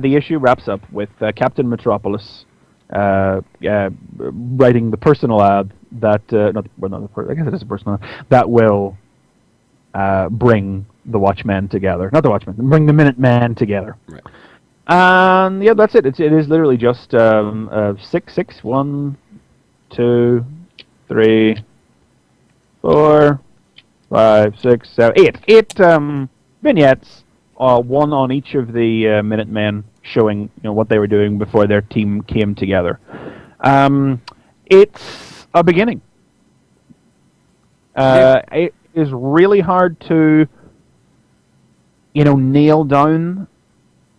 the issue wraps up with Captain Metropolis writing the personal ad that I guess it is a personal ad that will bring the Watchmen together. Not the Watchmen, bring the Minutemen together. Right. And that's it. It is literally just 6, 1, 2, 3, 4, 5, 6, 7, 8 vignettes, one on each of the Minutemen, showing what they were doing before their team came together. It's a beginning. It is really hard to nail down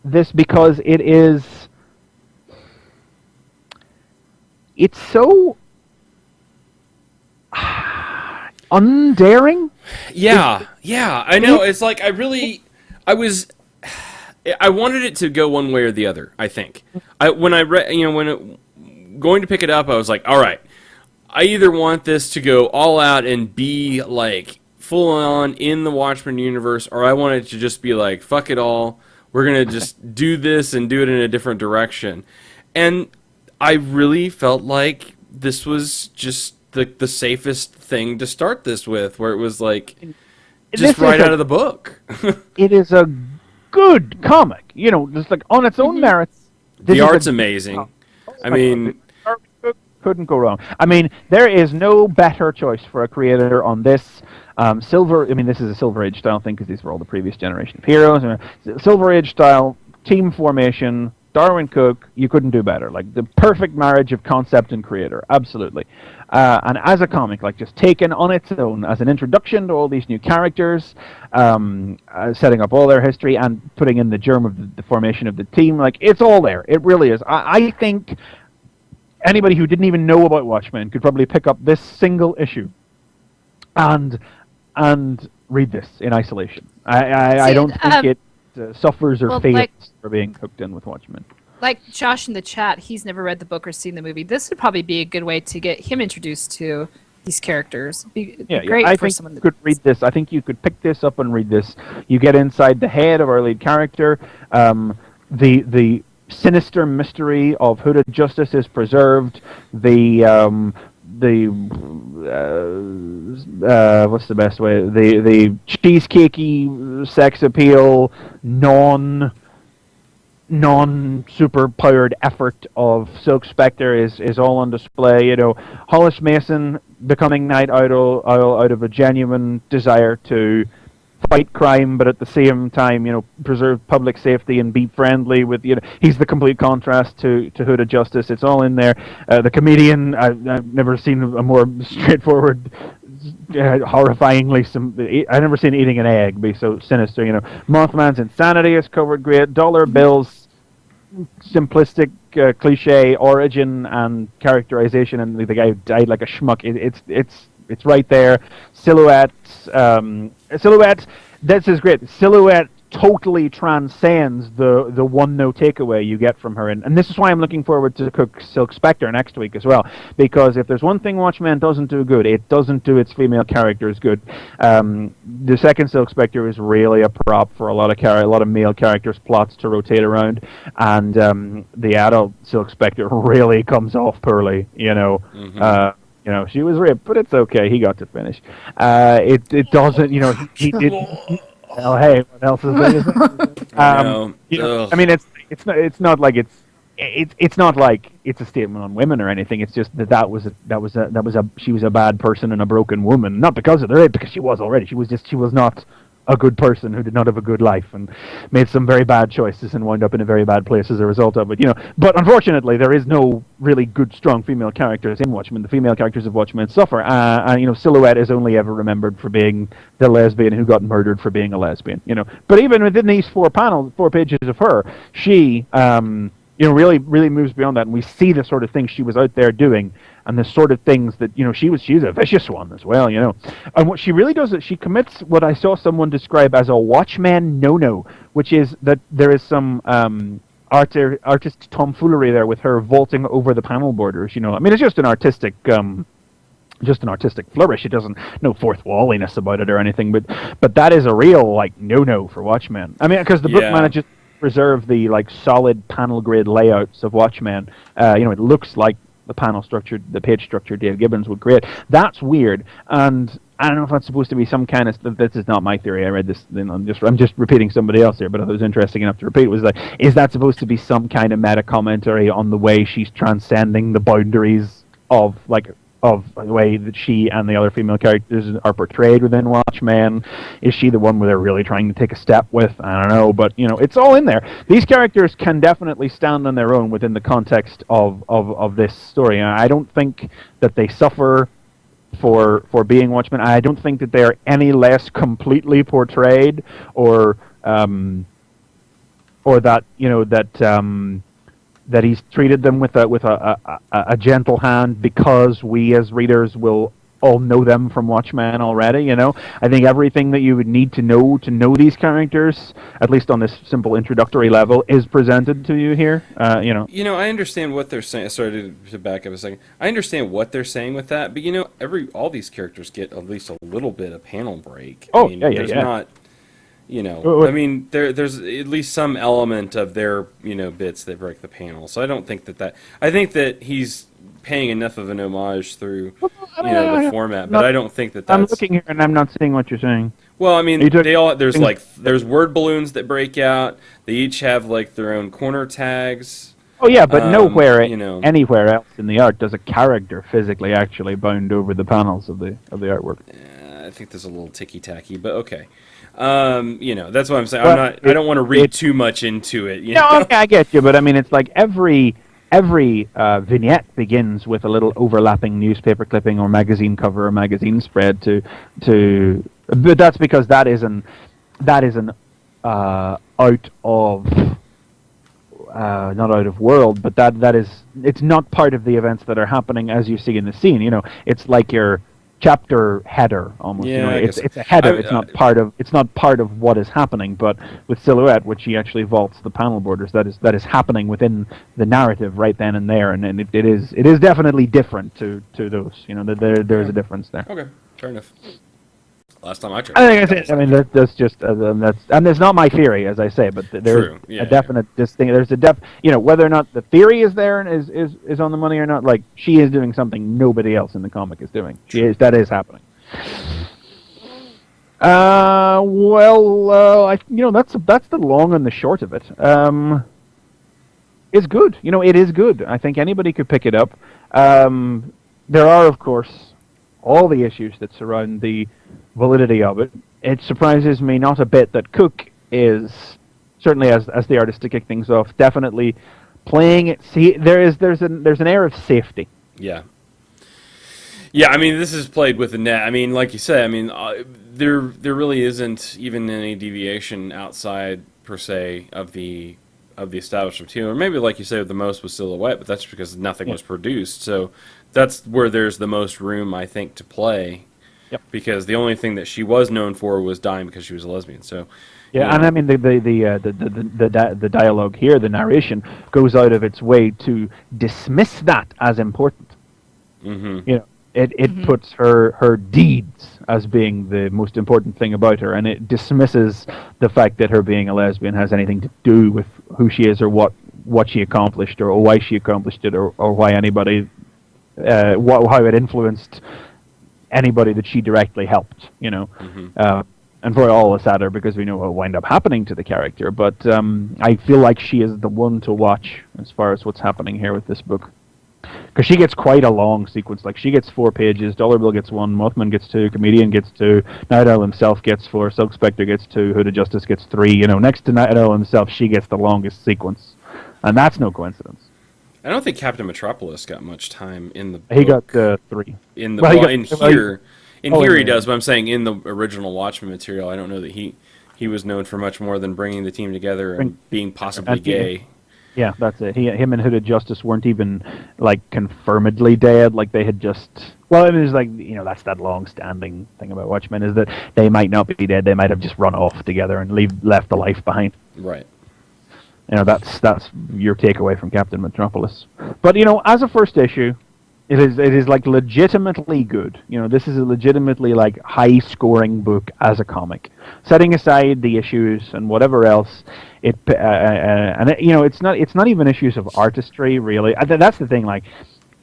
this, because it's so undaring. Yeah, I know. It's like I wanted it to go one way or the other. I think when I read, going to pick it up, I was like, all right, I either want this to go all out and be like full on in the Watchmen universe, or I want it to just be like, fuck it all, we're gonna just do this and do it in a different direction. And I really felt like this was just the safest thing to start this with, where it was like just right out of the book. It is a good comic. You know, just like on its own merits. The art's amazing. I mean, couldn't go wrong. I mean, there is no better choice for a creator on this. This is a Silver Age style thing because these were all the previous generation of heroes. Silver Age style team formation. Darwin Cook, you couldn't do better. Like the perfect marriage of concept and creator, absolutely. And as a comic, like just taken on its own as an introduction to all these new characters, setting up all their history and putting in the germ of the formation of the team, like it's all there. It really is. I think anybody who didn't even know about Watchmen could probably pick up this single issue and read this in isolation. I don't think it suffers or fails for being hooked in with Watchmen. Like Josh in the chat, he's never read the book or seen the movie. This would probably be a good way to get him introduced to these characters. Great I for think someone you could read this. I think you could pick this up and read this. You get inside the head of our lead character. The sinister mystery of Hooded Justice is preserved. What's the best way? The cheesecakey sex appeal, non-super powered effort of Silk Spectre is all on display. You know, Hollis Mason becoming Night Owl out of a genuine desire to fight crime, but at the same time, you know, preserve public safety and be friendly with, you know, he's the complete contrast to Hooded Justice. It's all in there. The comedian, I've never seen a more straightforward, horrifyingly, I've never seen eating an egg be so sinister, you know. Mothman's insanity is covered great. Dollar Bill's simplistic cliche origin and characterization, and the guy died like a schmuck. It's right there. Silhouette, this is great. Silhouette totally transcends the one no takeaway you get from her, and this is why I'm looking forward to Cook's Silk Spectre next week as well, because if there's one thing Watchmen doesn't do good, it doesn't do its female characters good. The second Silk Spectre is really a prop for a lot of male characters' plots to rotate around, and the adult Silk Spectre really comes off poorly, you know. Mm-hmm. You know, she was raped, but it's okay. He got to finish. It doesn't, you know, he did. Oh, hey, what else is there? You know, I mean, it's not like it's not like it's a statement on women or anything. It's just she was a bad person and a broken woman, not because of the rape, because she was already. She was not a good person who did not have a good life and made some very bad choices and wound up in a very bad place as a result of it, you know. But unfortunately, there is no really good, strong female characters in Watchmen. The female characters of Watchmen suffer, and you know, Silhouette is only ever remembered for being the lesbian who got murdered for being a lesbian, you know. But even within these 4 pages of her, she, you know, really moves beyond that, and we see the sort of things she was out there doing, and the sort of things that, you know, she's a vicious one as well, you know. And what she really does is she commits what I saw someone describe as a Watchman no-no, which is that there is some artist tomfoolery there with her vaulting over the panel borders, you know. I mean, it's just an artistic flourish. It doesn't, no fourth walliness about it or anything, but that is a real, like, no-no for Watchmen. I mean, because the book manages to preserve the, like, solid panel grid layouts of Watchmen. You know, it looks like the panel structure, the page structure Dave Gibbons would create. That's weird, and I don't know if that's supposed to be some kind of. This is not my theory. I read this. I'm just repeating somebody else here, but I thought it was interesting enough to repeat. It was like, is that supposed to be some kind of meta commentary on the way she's transcending the boundaries of the way that she and the other female characters are portrayed within Watchmen? Is she the one where they're really trying to take a step with? I don't know, but, you know, it's all in there. These characters can definitely stand on their own within the context of this story. And I don't think that they suffer for being Watchmen. I don't think that they are any less completely portrayed, or that, you know, that he's treated them with a gentle hand, because we as readers will all know them from Watchmen already, you know. I think everything that you would need to know these characters, at least on this simple introductory level, is presented to you here, you know. You know, I understand what they're saying. Sorry to back up a second. I understand what they're saying with that, but, you know, all these characters get at least a little bit of panel break. Oh, I mean, there's not... You know, I mean, there's at least some element of their, you know, bits that break the panel. So I don't think that I think that he's paying enough of an homage through the format, but I don't think that's. I'm looking here and I'm not seeing what you're saying. Well, I mean, there's word balloons that break out. They each have like their own corner tags. Oh yeah, but anywhere else in the art does a character physically actually bound over the panels of the artwork. I think there's a little ticky tacky, but okay. That's what I'm saying. I don't want to read too much into it. Okay, I get you, but I mean, it's like every vignette begins with a little overlapping newspaper clipping or magazine cover or magazine spread but that's because that is an out of not out of world, but it's not part of the events that are happening as you see in the scene. It's like your chapter header almost. It's a header. It's not part of what is happening. But with Silhouette, which he actually vaults the panel borders, that is happening within the narrative right then and there, and it is definitely different to those. There's a difference there. Okay, fair enough. Last time I tried. I think I mean that's just and it's not my theory, as I say, but there's a definite distinct. There's whether or not the theory is there and is on the money or not. Like, she is doing something nobody else in the comic is doing. That is happening. That's the long and the short of it. It's good. It is good. I think anybody could pick it up. There are, of course, all the issues that surround the validity of it. It surprises me not a bit that Cook is, certainly as the artist to kick things off, definitely playing it. See, there's an air of safety. Yeah. Yeah, I mean, this is played with a net. I mean, like you said, I mean, there really isn't even any deviation outside, per se, of the established material. Or maybe, like you said, the most was Silhouette, but that's because nothing was produced. So that's where there's the most room, I think, to play. Yep. Because the only thing that she was known for was dying because she was a lesbian. So, and I mean the dialogue here, the narration goes out of its way to dismiss that as important. Mm-hmm. It puts her deeds as being the most important thing about her, and it dismisses the fact that her being a lesbian has anything to do with who she is or what she accomplished or why she accomplished it or why anybody how it influenced anybody that she directly helped, Mm-hmm. And for all the sadder because we know what will wind up happening to the character. But I feel like she is the one to watch as far as what's happening here with this book. Because she gets quite a long sequence. Like, she gets 4 pages, Dollar Bill gets 1, Mothman gets 2, Comedian gets 2, Night Owl himself gets 4, Silk Spectre gets 2, Hood of Justice gets 3. Next to Night Owl himself, she gets the longest sequence. And that's no coincidence. I don't think Captain Metropolis got much time in the book. He got 3. In the here he does, but I'm saying in the original Watchmen material, I don't know that he was known for much more than bringing the team together and being possibly gay. Yeah, that's it. Him and Hooded Justice weren't even confirmedly dead. Like, they had just. Well, it was that's that long-standing thing about Watchmen, is that they might not be dead. They might have just run off together and left the life behind. Right. That's your takeaway from Captain Metropolis. But as a first issue, it is legitimately good. This is a legitimately high-scoring book as a comic. Setting aside the issues and whatever else, it's not even issues of artistry really. That's the thing.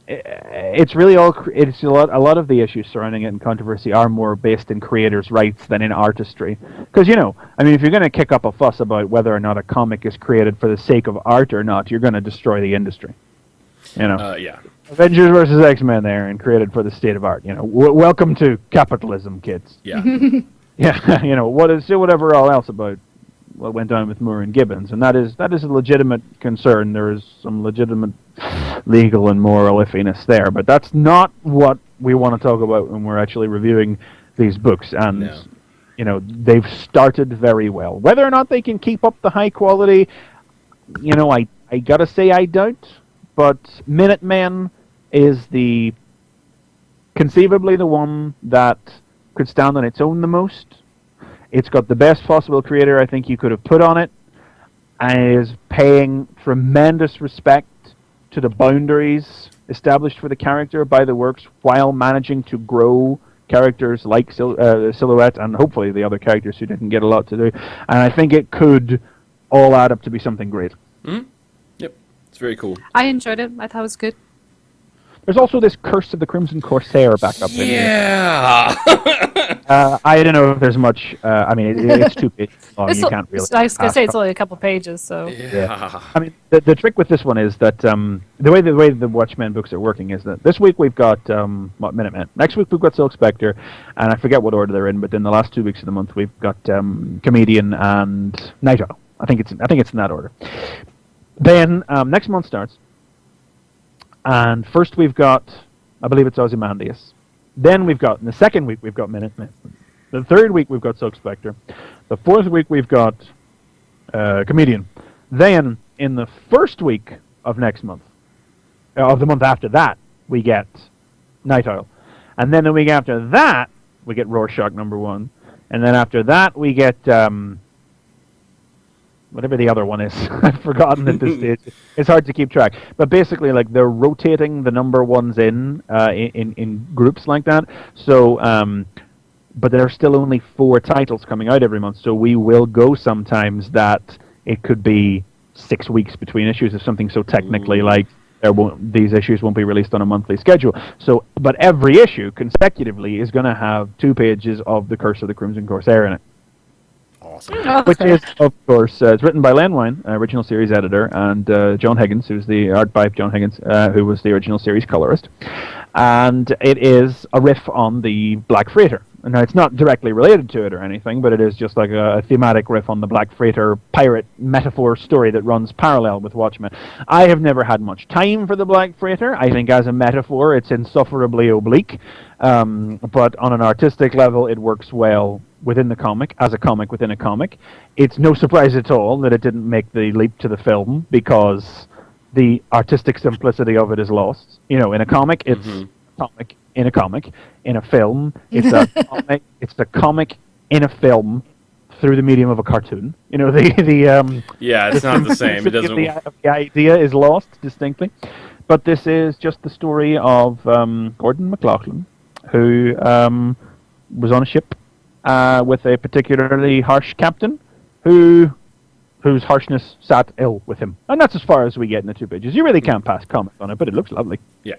It's really a lot of the issues surrounding it and controversy are more based in creators' rights than in artistry. Because if you're going to kick up a fuss about whether or not a comic is created for the sake of art or not, you're going to destroy the industry. Yeah. Avengers versus X-Men there, and created for the state of art. Welcome to capitalism, kids. Yeah. Yeah. Whatever all else about what went on with Moore and Gibbons, and that is a legitimate concern. There is some legitimate legal and moral iffiness there, but that's not what we want to talk about when we're actually reviewing these books. And they've started very well. Whether or not they can keep up the high quality, I gotta say I doubt. But Minutemen is conceivably the one that could stand on its own the most. It's got the best possible creator I think you could have put on it, and is paying tremendous respect to the boundaries established for the character by the works, while managing to grow characters like Silhouette and hopefully the other characters who didn't get a lot to do. And I think it could all add up to be something great. Mm-hmm. Yep, it's very cool. I enjoyed it. I thought it was good. There's also this Curse of the Crimson Corsair back up in here. Yeah. I don't know if there's much. I mean, it's too big. You can't really. I was gonna say it's only a couple pages, so. Yeah. I mean, the trick with this one is that the way the Watchmen books are working is that this week we've got Minutemen. Next week we've got Silk Spectre, and I forget what order they're in, but in the last 2 weeks of the month we've got Comedian and Night Owl. I think it's in that order. Then next month starts, and first we've got, I believe it's Ozymandias. Then we've got, in the second week we've got Minutemen. The third week we've got Silk Spectre. The fourth week we've got Comedian. Then in the first week of next month, of the month after that, we get Night Owl. And then the week after that, we get Rorschach #1. And then after that, we get whatever the other one is. I've forgotten at this stage. It's hard to keep track. But basically, like, they're rotating the #1s in groups like that. So, but there are still only 4 titles coming out every month. So we will go sometimes that it could be 6 weeks between issues of something so technically like these issues won't be released on a monthly schedule. So, but every issue consecutively is going to have 2 pages of The Curse of the Crimson Corsair in it. Awesome. Which is, of course, it's written by Len Wein, original series editor, and John Higgins, who's the art by John Higgins, who was the original series colorist. And it is a riff on the Black Freighter. Now, it's not directly related to it or anything, but it is just like a thematic riff on the Black Freighter pirate metaphor story that runs parallel with Watchmen. I have never had much time for the Black Freighter. I think as a metaphor, it's insufferably oblique. But on an artistic level, it works well within the comic, as a comic within a comic. It's no surprise at all that it didn't make the leap to the film, because the artistic simplicity of it is lost. You know, in a comic, it's comic in a comic. In a film, it's a comic. It's the comic in a film through the medium of a cartoon. You know, yeah, it's not the same. It doesn't. The idea is lost distinctly. But this is just the story of Gordon McLaughlin, who was on a ship with a particularly harsh captain, whose harshness sat ill with him. And that's as far as we get in the 2 pages. You really can't pass comment on it, but it looks lovely. Yeah.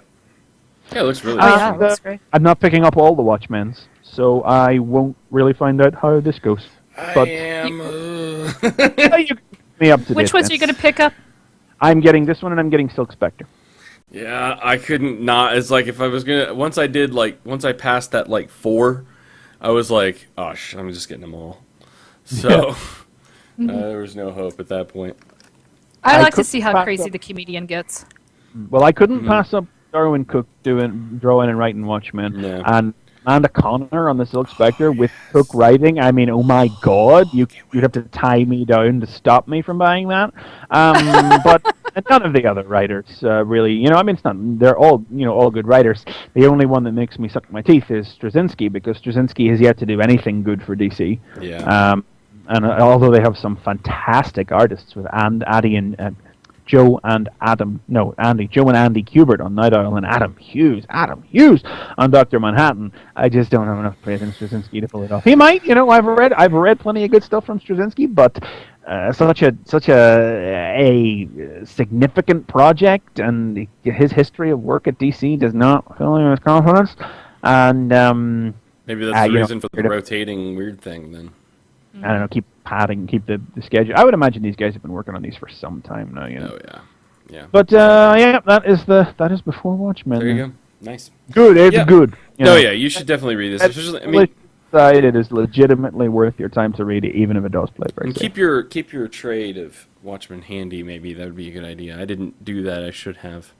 Yeah, it looks really it looks great. I'm not picking up all the Watchmen's, so I won't really find out how this goes. But I am. you me up to date. Which ones are you going to pick up? I'm getting this one, and I'm getting Silk Spectre. Yeah, I couldn't not. It's like if I was gonna. Once I passed that 4, I was like, oh, I'm just getting them all. So there was no hope at that point. I like to see how crazy the comedian gets. Well, I couldn't pass up Darwin Cook drawing and writing Watchmen, and Amanda Connor on the Silk Spectre with Cook writing. I mean, oh my God, you'd have to tie me down to stop me from buying that. But none of the other writers really, you know, I mean, it's not. They're all, you know, all good writers. The only one that makes me suck my teeth is Straczynski, because Straczynski has yet to do anything good for DC. Yeah. And although they have some fantastic artists with Addy and Joe and Andy Kubert on Night Owl, and Adam Hughes on Dr. Manhattan. I just don't have enough faith in Straczynski to pull it off. He might, you know. I've read plenty of good stuff from Straczynski, but such a significant project, and his history of work at DC does not fill me with confidence. And maybe that's the reason for the rotating weird thing then. I don't know, keep the schedule. I would imagine these guys have been working on these for some time now, you know. Oh yeah. But that is Before Watchmen. There you go. Nice. Good. It's good. You should definitely read this. Especially, I mean, it is legitimately worth your time to read it, even if it does play very keep your trade of Watchmen handy. Maybe that would be a good idea. I didn't do that. I should have,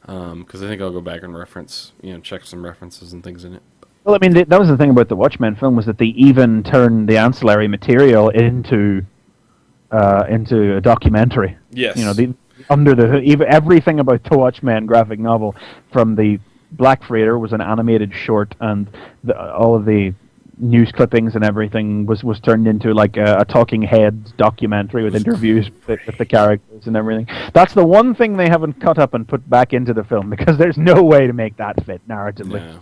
because I think I'll go back and check some references and things in it. Well, I mean, that was the thing about the Watchmen film, was that they even turned the ancillary material into a documentary. Yes. You know, everything about the Watchmen graphic novel, from the Black Freighter, was an animated short, and all of the news clippings and everything was turned into like a talking head documentary with interviews with the characters and everything. That's the one thing they haven't cut up and put back into the film, because there's no way to make that fit narratively. No.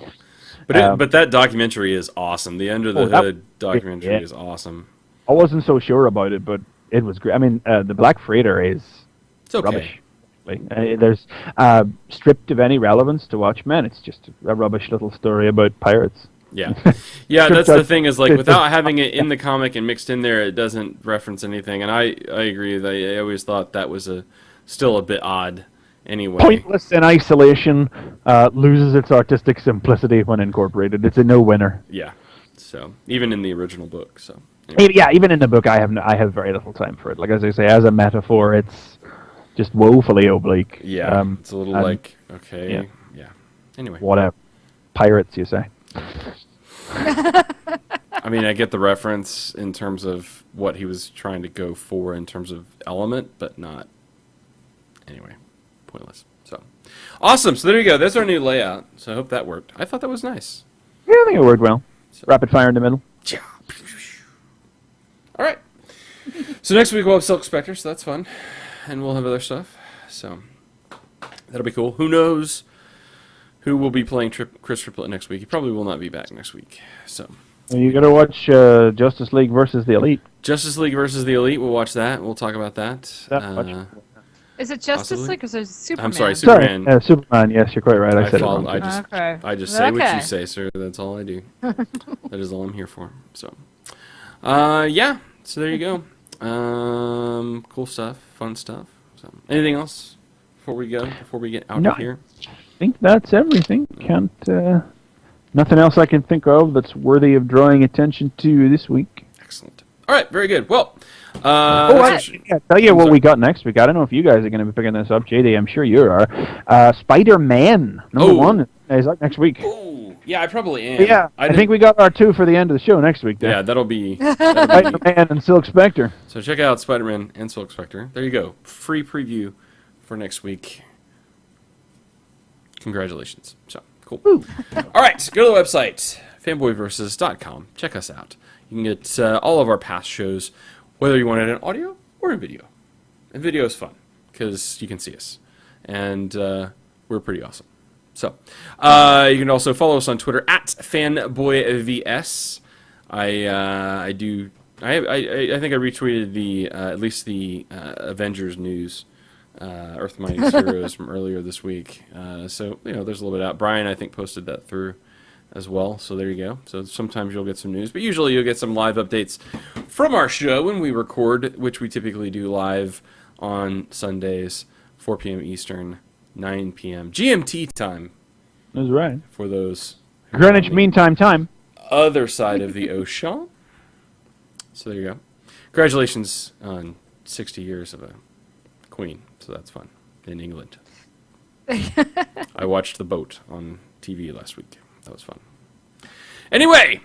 But that documentary is awesome. The Under the Hood documentary is awesome. I wasn't so sure about it, but it was great. I mean, the Black Freighter is it's okay. rubbish. exactly. There's stripped of any relevance to Watchmen. It's just a rubbish little story about pirates. Yeah, yeah. That's the thing is like without having it in the comic and mixed in there, it doesn't reference anything. And I agree. I always thought that was still a bit odd. Anyway, pointless in isolation, loses its artistic simplicity when incorporated. It's a no-winner. Yeah. So even in the original book. So anyway. Yeah, even in the book, I have very little time for it. Like as I say, as a metaphor, it's just woefully oblique. Yeah, it's a little like okay. Yeah. Anyway, whatever. Pirates, you say. I mean, I get the reference in terms of what he was trying to go for in terms of element, but not. Anyway, pointless. So, awesome. So there you go. That's our new layout. So I hope that worked. I thought that was nice. Yeah, I think it worked well. So, rapid fire in the middle. All right. So next week we'll have Silk Spectre, so that's fun. And we'll have other stuff. So that'll be cool. Who knows who will be playing Chris Triplet next week? He probably will not be back next week. So you got to watch Justice League versus the Elite. Justice League versus the Elite. We'll watch that. We'll talk about that. Is it Justice possibly? League or is it Superman? I'm sorry, Superman. Sorry, Superman. Yes, you're quite right. I said it wrong. I just say what you say, sir. That's all I do. That is all I'm here for. So, yeah. So there you go. Cool stuff, fun stuff. So, anything else before we go? Before we get out of here? I think that's everything. Nothing else I can think of that's worthy of drawing attention to this week. Excellent. All right, very good. Well, I'll tell you what we got next week. I don't know if you guys are going to be picking this up, JD. I'm sure you are. Spider-Man #1 is up next week. Ooh, yeah, I probably am. Yeah, I think we got our 2 for the end of the show next week. Yeah, that'll be Spider-Man and Silk Spectre. So check out Spider-Man and Silk Spectre. There you go. Free preview for next week. Congratulations. So, cool. All right, go to the website, fanboyversus.com. Check us out. You can get all of our past shows, whether you want it in audio or in video. And video is fun, because you can see us. And we're pretty awesome. So, you can also follow us on Twitter at FanboyVS. I think I retweeted at least the Avengers news, Earth Mightiest Heroes from earlier this week. So, there's a little bit out. Brian, I think, posted that through as well. So there you go. So sometimes you'll get some news, but usually you'll get some live updates from our show when we record, which we typically do live on Sundays, 4 p.m. Eastern, 9 p.m. GMT time. That's right. For those Greenwich Mean Time. Other side of the ocean. So there you go. Congratulations on 60 years of a queen. So that's fun in England. I watched The Boat on TV last week. That was fun. Anyway,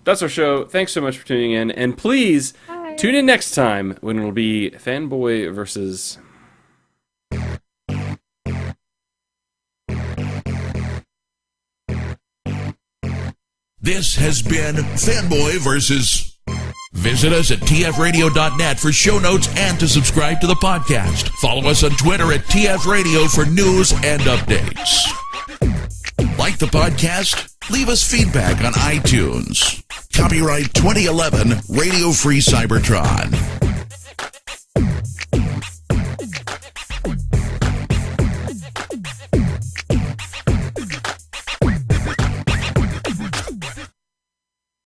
that's our show. Thanks so much for tuning in. And please tune in next time when it'll be Fanboy Versus. This has been Fanboy Versus. Visit us at tfradio.net for show notes and to subscribe to the podcast. Follow us on Twitter at tfradio for news and updates. Like the podcast? Leave us feedback on iTunes. Copyright 2011 Radio Free Cybertron.